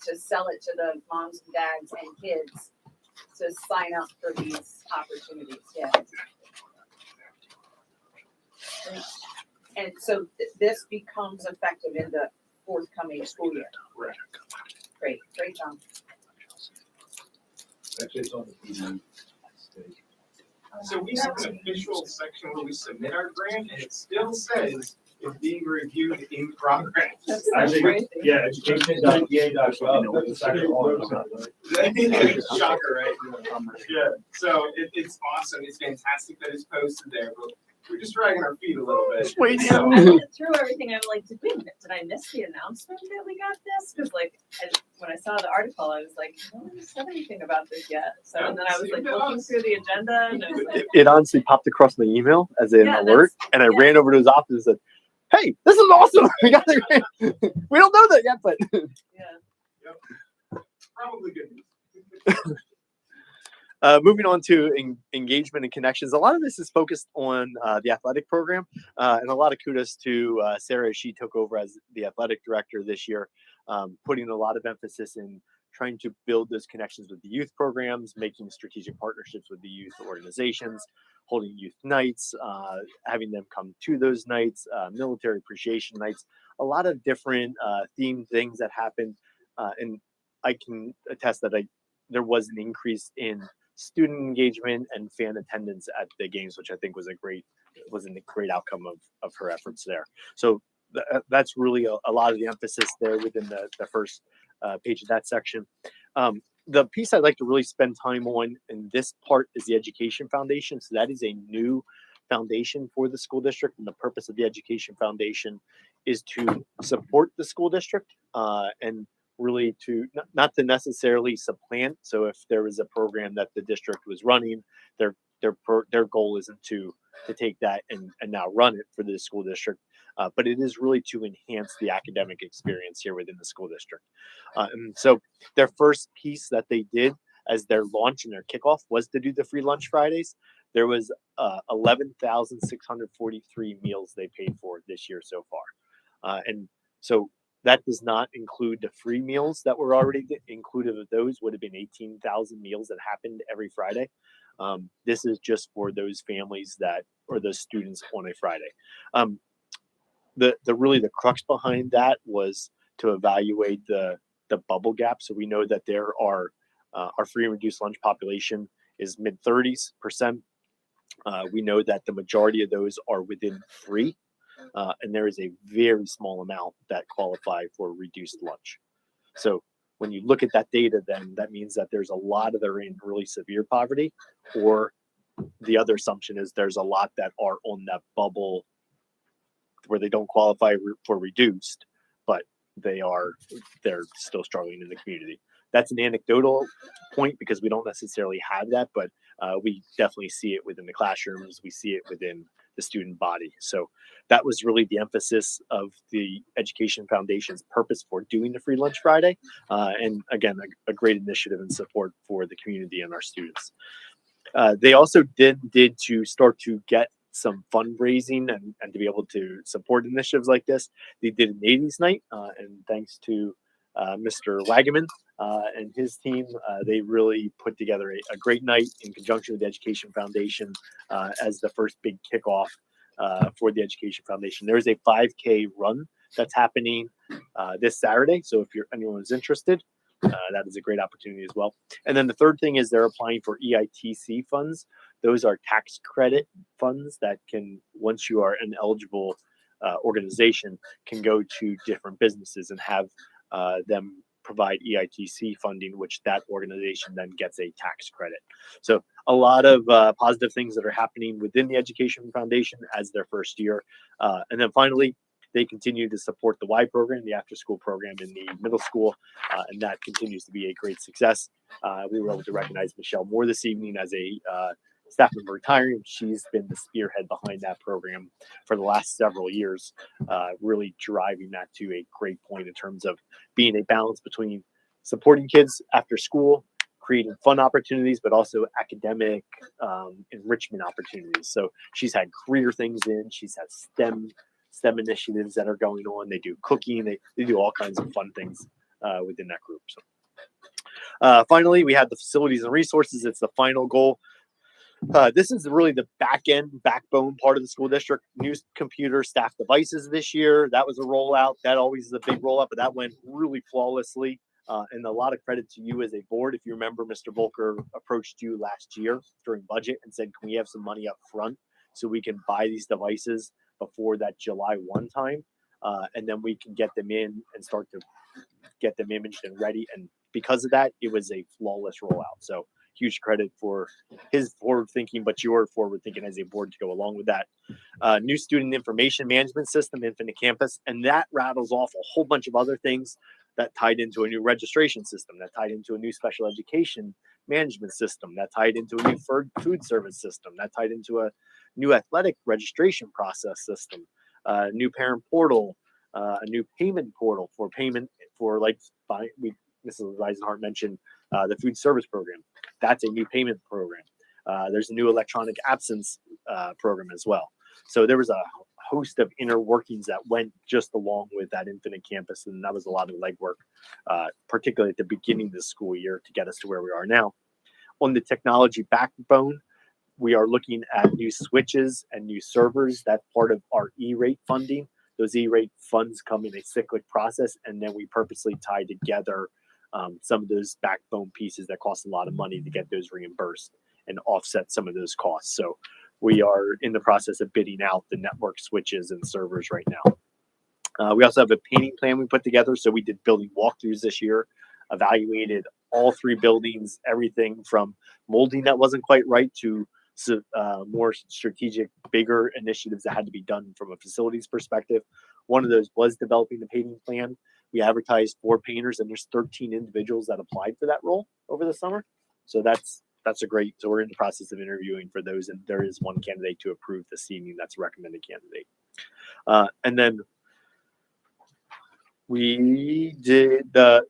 to sell it to the moms and dads and kids to sign up for these opportunities. Yeah. And so this becomes effective in the forthcoming school year. Correct. Great job. Actually, it's on the TV. So we have an official section where we submit our grant, and it still says it's being reviewed in progress. Actually, yeah, education.pa.gov. That's the second one. Shocker, right? Yeah, so it's awesome. It's fantastic that it's posted there, but we're just dragging our feet a little bit. Wait, So- I went through everything. I'm like, did I miss the announcement that we got this? Because when I saw the article, I was like, no one said anything about this yet. So and then I was like looking through the agenda, and I was like, It honestly popped across my email as an Yeah, alert, and I ran over to his office and said, "Hey, this is awesome! We got the grant. We don't know that yet, but." yeah. Probably good news. Moving on to engagement and connections. A lot of this is focused on the athletic program, and a lot of kudos to Sarah as she took over as the athletic director this year, putting a lot of emphasis in trying to build those connections with the youth programs, making strategic partnerships with the youth organizations, holding youth nights, having them come to those nights, military appreciation nights, a lot of different themed things that happened. And I can attest that there was an increase in student engagement and fan attendance at the games, which I think was a great outcome of her efforts there. So that's really a lot of the emphasis there within the first page of that section. The piece I'd like to really spend time on in this part is the Education Foundation. So that is a new foundation for the school district, and the purpose of the Education Foundation is to support the school district and really to not to necessarily supplant. So if there was a program that the district was running, their goal isn't to take that and now run it for the school district, but it is really to enhance the academic experience here within the school district. And so their first piece that they did as their launch and their kickoff was to do the free lunch Fridays. There was 11,643 meals they paid for this year so far. And so that does not include the free meals that were already included. Of those would have been 18,000 meals that happened every Friday. This is just for those families or those students on a Friday. The crux behind that was to evaluate the bubble gap. So we know that there are our free and reduced lunch population is mid-30s%. We know that the majority of those are within free. And there is a very small amount that qualify for reduced lunch. So when you look at that data, then that means that there's a lot that are in really severe poverty, or the other assumption is there's a lot that are on that bubble where they don't qualify for reduced, but they're still struggling in the community. That's an anecdotal point because we don't necessarily have that, but we definitely see it within the classrooms. We see it within the student body. So that was really the emphasis of the Education Foundation's purpose for doing the free lunch Friday. And again, a great initiative and support for the community and our students. They also did to start to get some fundraising and to be able to support initiatives like this. They did an 80s night, and thanks to Mr. Wagaman and his team, they really put together a great night in conjunction with the Education Foundation as the first big kickoff for the Education Foundation. There is a 5K run that's happening this Saturday. So if anyone is interested, that is a great opportunity as well. And then the third thing is they're applying for EITC funds. Those are tax credit funds that can, once you are an eligible organization, can go to different businesses and have them provide EITC funding, which that organization then gets a tax credit. So a lot of positive things that are happening within the Education Foundation as their first year. And then finally, they continue to support the Y program, the after school program in the middle school, and that continues to be a great success. We were able to recognize Michelle Moore this evening as a staff member retiring. She's been the spearhead behind that program for the last several years, really driving that to a great point in terms of being a balance between supporting kids after school, creating fun opportunities, but also academic enrichment opportunities. So she's had career things in, she's had STEM initiatives that are going on. They do cooking, they do all kinds of fun things within that group. So finally, we have the facilities and resources. It's the final goal. This is really the backbone part of the school district. New computer staff devices this year. That was a rollout. That always is a big rollout, but that went really flawlessly. And a lot of credit to you as a board. If you remember, Mr. Volker approached you last year during budget and said, can we have some money up front so we can buy these devices before that July 1 time? And then we can get them in and start to get them imaged and ready. And because of that, it was a flawless rollout. So huge credit for his forward thinking, but your forward thinking as a board to go along with that. New student information management system, Infinite Campus, and that rattles off a whole bunch of other things that tied into a new registration system, that tied into a new special education management system, that tied into a new food service system, that tied into a new athletic registration process system, new parent portal, a new payment portal for payment for Mrs. Eisenhart mentioned the food service program. That's a new payment program. There's a new electronic absence program as well. So there was a host of inner workings that went just along with that Infinite Campus, and that was a lot of legwork, particularly at the beginning of the school year to get us to where we are now. On the technology backbone, we are looking at new switches and new servers. That's part of our E-rate funding. Those E-rate funds come in a cyclic process, and then we purposely tie together some of those backbone pieces that cost a lot of money to get those reimbursed and offset some of those costs. So we are in the process of bidding out the network switches and servers right now. We also have a painting plan we put together. So we did building walkthroughs this year, evaluated all 3 buildings, everything from molding that wasn't quite right to more strategic, bigger initiatives that had to be done from a facilities perspective. One of those was developing the painting plan. We advertised 4 painters, and there's 13 individuals that applied for that role over the summer. So that's a great. So we're in the process of interviewing for those, and there is one candidate to approve this evening. That's a recommended candidate. And then we did the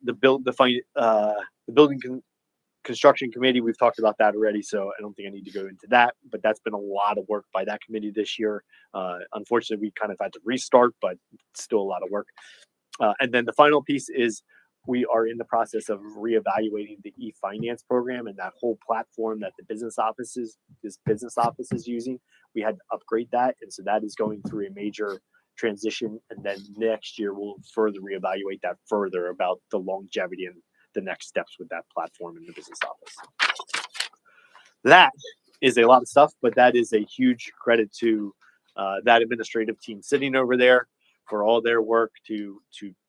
building construction committee. We've talked about that already, so I don't think I need to go into that. But that's been a lot of work by that committee this year. Unfortunately, we kind of had to restart, but it's still a lot of work. And then the final piece is we are in the process of reevaluating the e-finance program and that whole platform that this business office is using. We had to upgrade that, and so that is going through a major transition. And then next year we'll further reevaluate that further about the longevity and the next steps with that platform in the business office. That is a lot of stuff, but that is a huge credit to that administrative team sitting over there for all their work to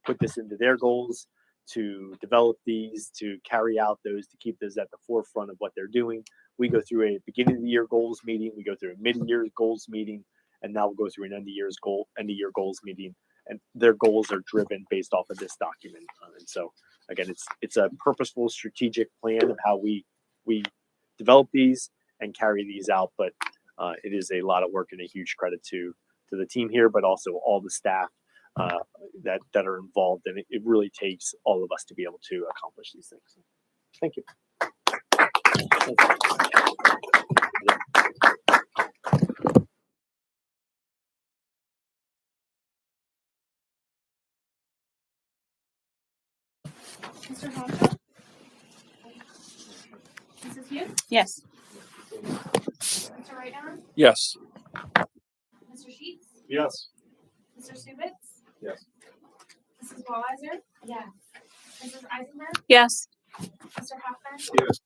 put this into their goals, to develop these, to carry out those, to keep those at the forefront of what they're doing. We go through a beginning of the year goals meeting, we go through a mid-year goals meeting, and now we'll go through an end of year goals meeting. And their goals are driven based off of this document. And so again, it's a purposeful, strategic plan of how we develop these and carry these out. But it is a lot of work and a huge credit to the team here, but also all the staff that are involved. And it really takes all of us to be able to accomplish these things. Thank you. Mr. Honshaw? Mrs. Hughes? Yes. Mr. Reitner? Yes. Mr. Sheets? Yes. Mr. Stubitz? Yes. Mrs. Wallheiser? Yes. Mrs. Eisenberg? Yes. Mr. Hoffman? Yes.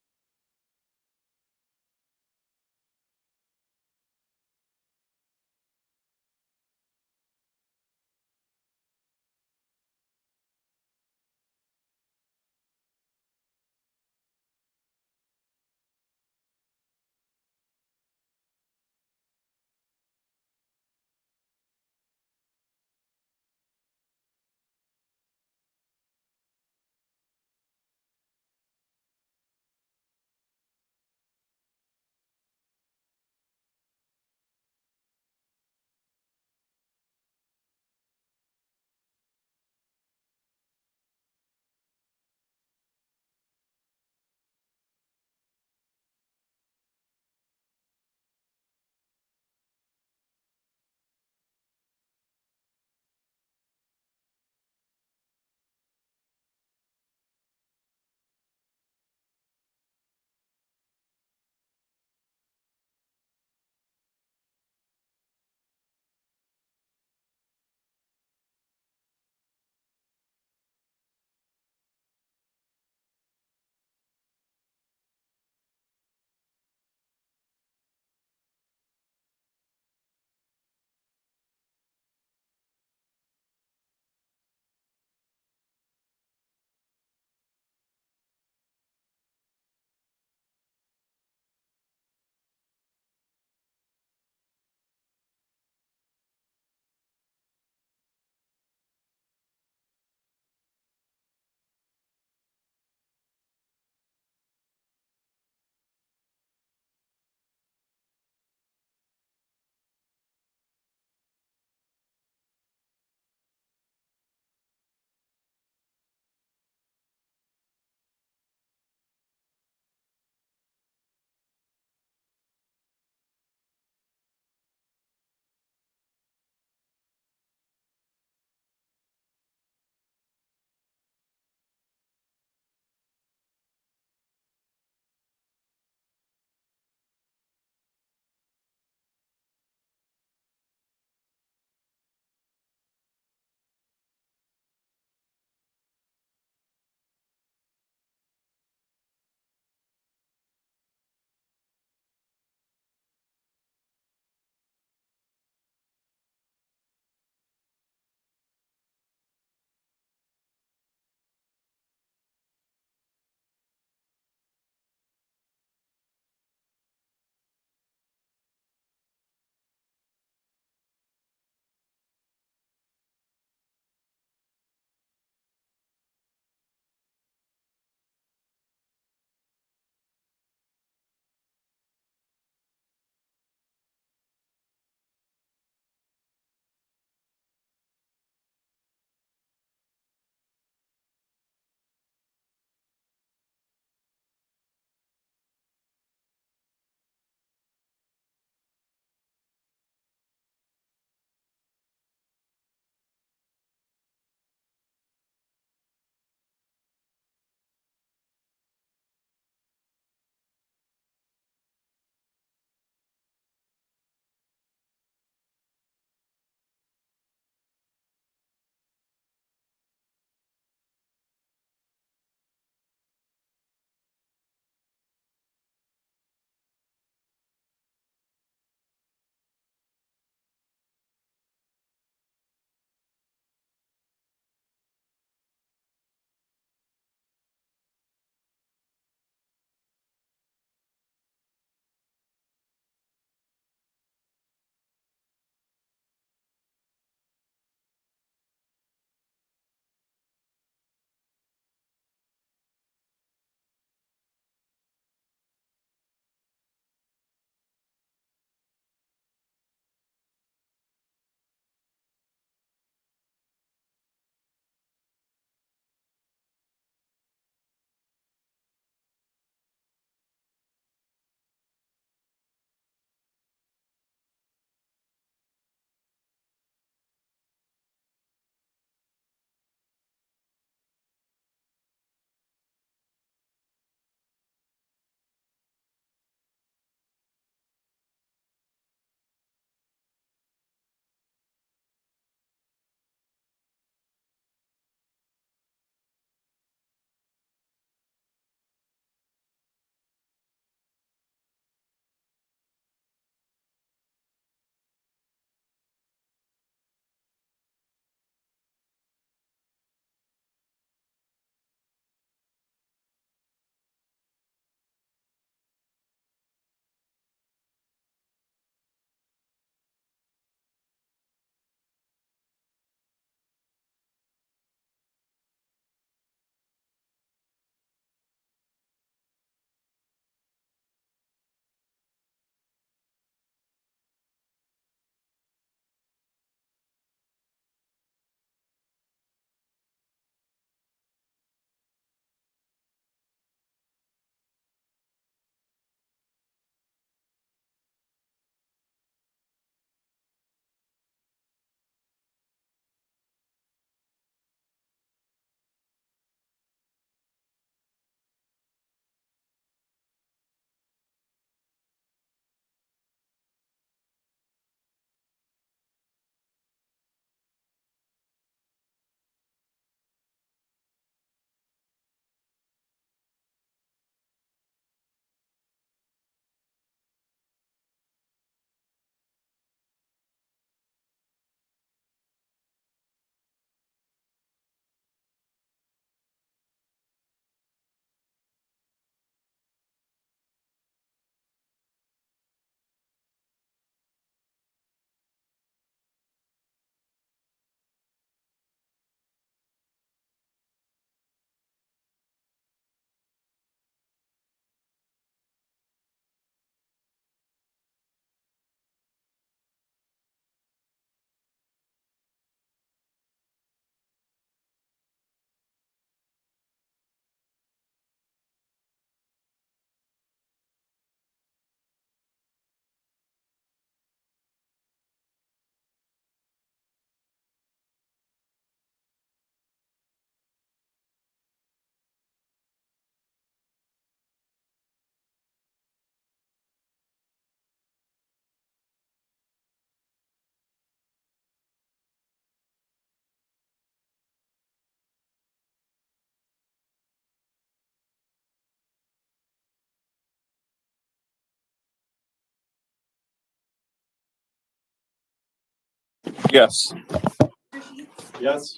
Yes. Mr. Sheets? Yes.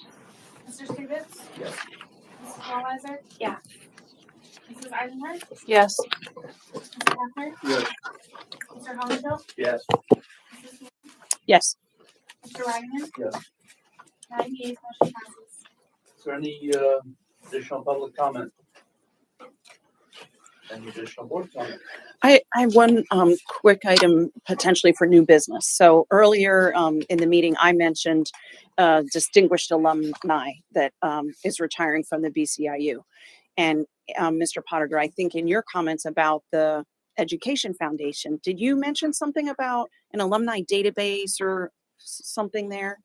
Mr. Stevens? Yes. Mrs. Wallheiser? Yeah. Mrs. Eisenberg? Yes. Mr. Heffner? Yes. Mr. Hohenfeld? Yes. Mrs. Smith? Yes. Mr. Wagner? Yes. 9 yeas, motion passes. Is there any additional public comment? Any additional board comment? I have one quick item potentially for new business. So earlier in the meeting, I mentioned distinguished alumni that is retiring from the BCIU. And Mr. Potter, I think in your comments about the Education Foundation, did you mention something about an alumni database or something there?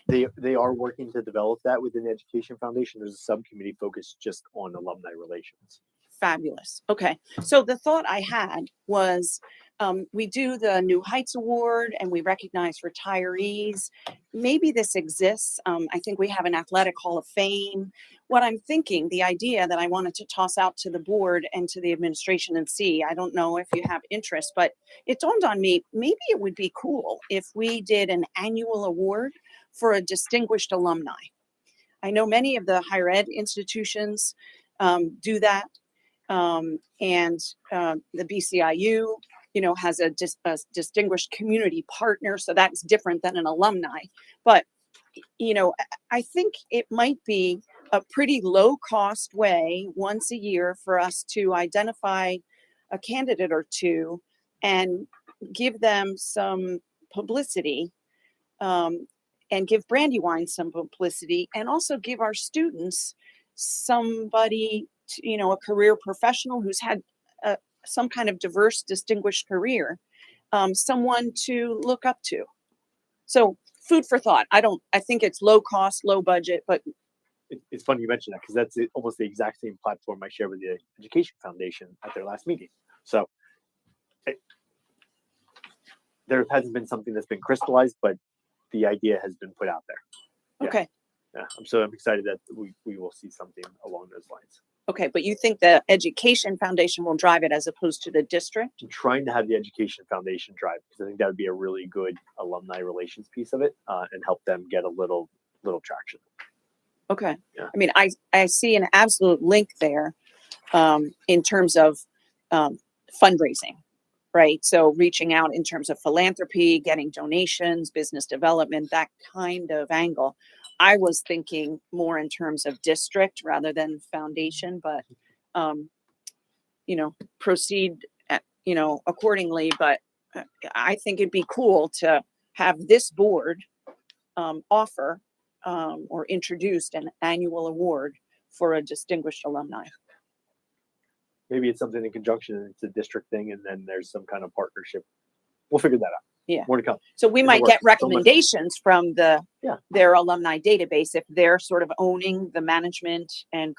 They are working to develop that within the Education Foundation. There's a subcommittee focused just on alumni relations. Fabulous. Okay. So the thought I had was we do the New Heights Award and we recognize retirees. Maybe this exists. I think we have an Athletic Hall of Fame. What I'm thinking, the idea that I wanted to toss out to the board and to the administration and see, I don't know if you have interest, but it dawned on me, maybe it would be cool if we did an annual award for a distinguished alumni. I know many of the higher ed institutions do that. And the BCIU, has a distinguished community partner, so that's different than an alumni. But, I think it might be a pretty low cost way once a year for us to identify a candidate or two and give them some publicity, and give Brandywine some publicity, and also give our students somebody, a career professional who's had some kind of diverse, distinguished career, someone to look up to. So food for thought. I think it's low cost, low budget, but It's funny you mentioned that because that's almost the exact same platform I shared with the Education Foundation at their last meeting. So there hasn't been something that's been crystallized, but the idea has been put out there. Yeah. okay. Yeah, I'm excited that we will see something along those lines. Okay, but you think the Education Foundation will drive it as opposed to the district? I'm trying to have the Education Foundation drive because I think that would be a really good alumni relations piece of it and help them get a little traction. Okay. Yeah. I mean, I see an absolute link there in terms of fundraising, right? So reaching out in terms of philanthropy, getting donations, business development, that kind of angle. I was thinking more in terms of district rather than foundation, but, proceed, accordingly. But I think it'd be cool to have this board offer or introduced an annual award for a distinguished alumni. Maybe it's something in conjunction. It's a district thing, and then there's some kind of partnership. We'll figure that out. Yeah. More to come. So we In the might works. get So much- recommendations from Yeah. their alumni database if they're sort of owning the management and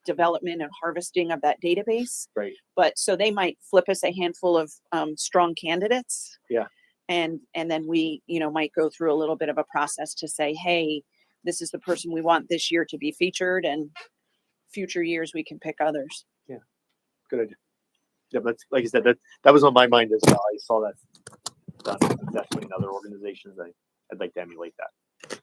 development and harvesting of that database. Right. But so they might flip us a handful of strong candidates. Yeah. And then we, might go through a little bit of a process to say, hey, this is the person we want this year to be featured, and future years we can pick others. Yeah. Good idea. Yeah, but like I said, that was on my mind as well. I saw that done successfully in other organizations. I'd like to emulate that.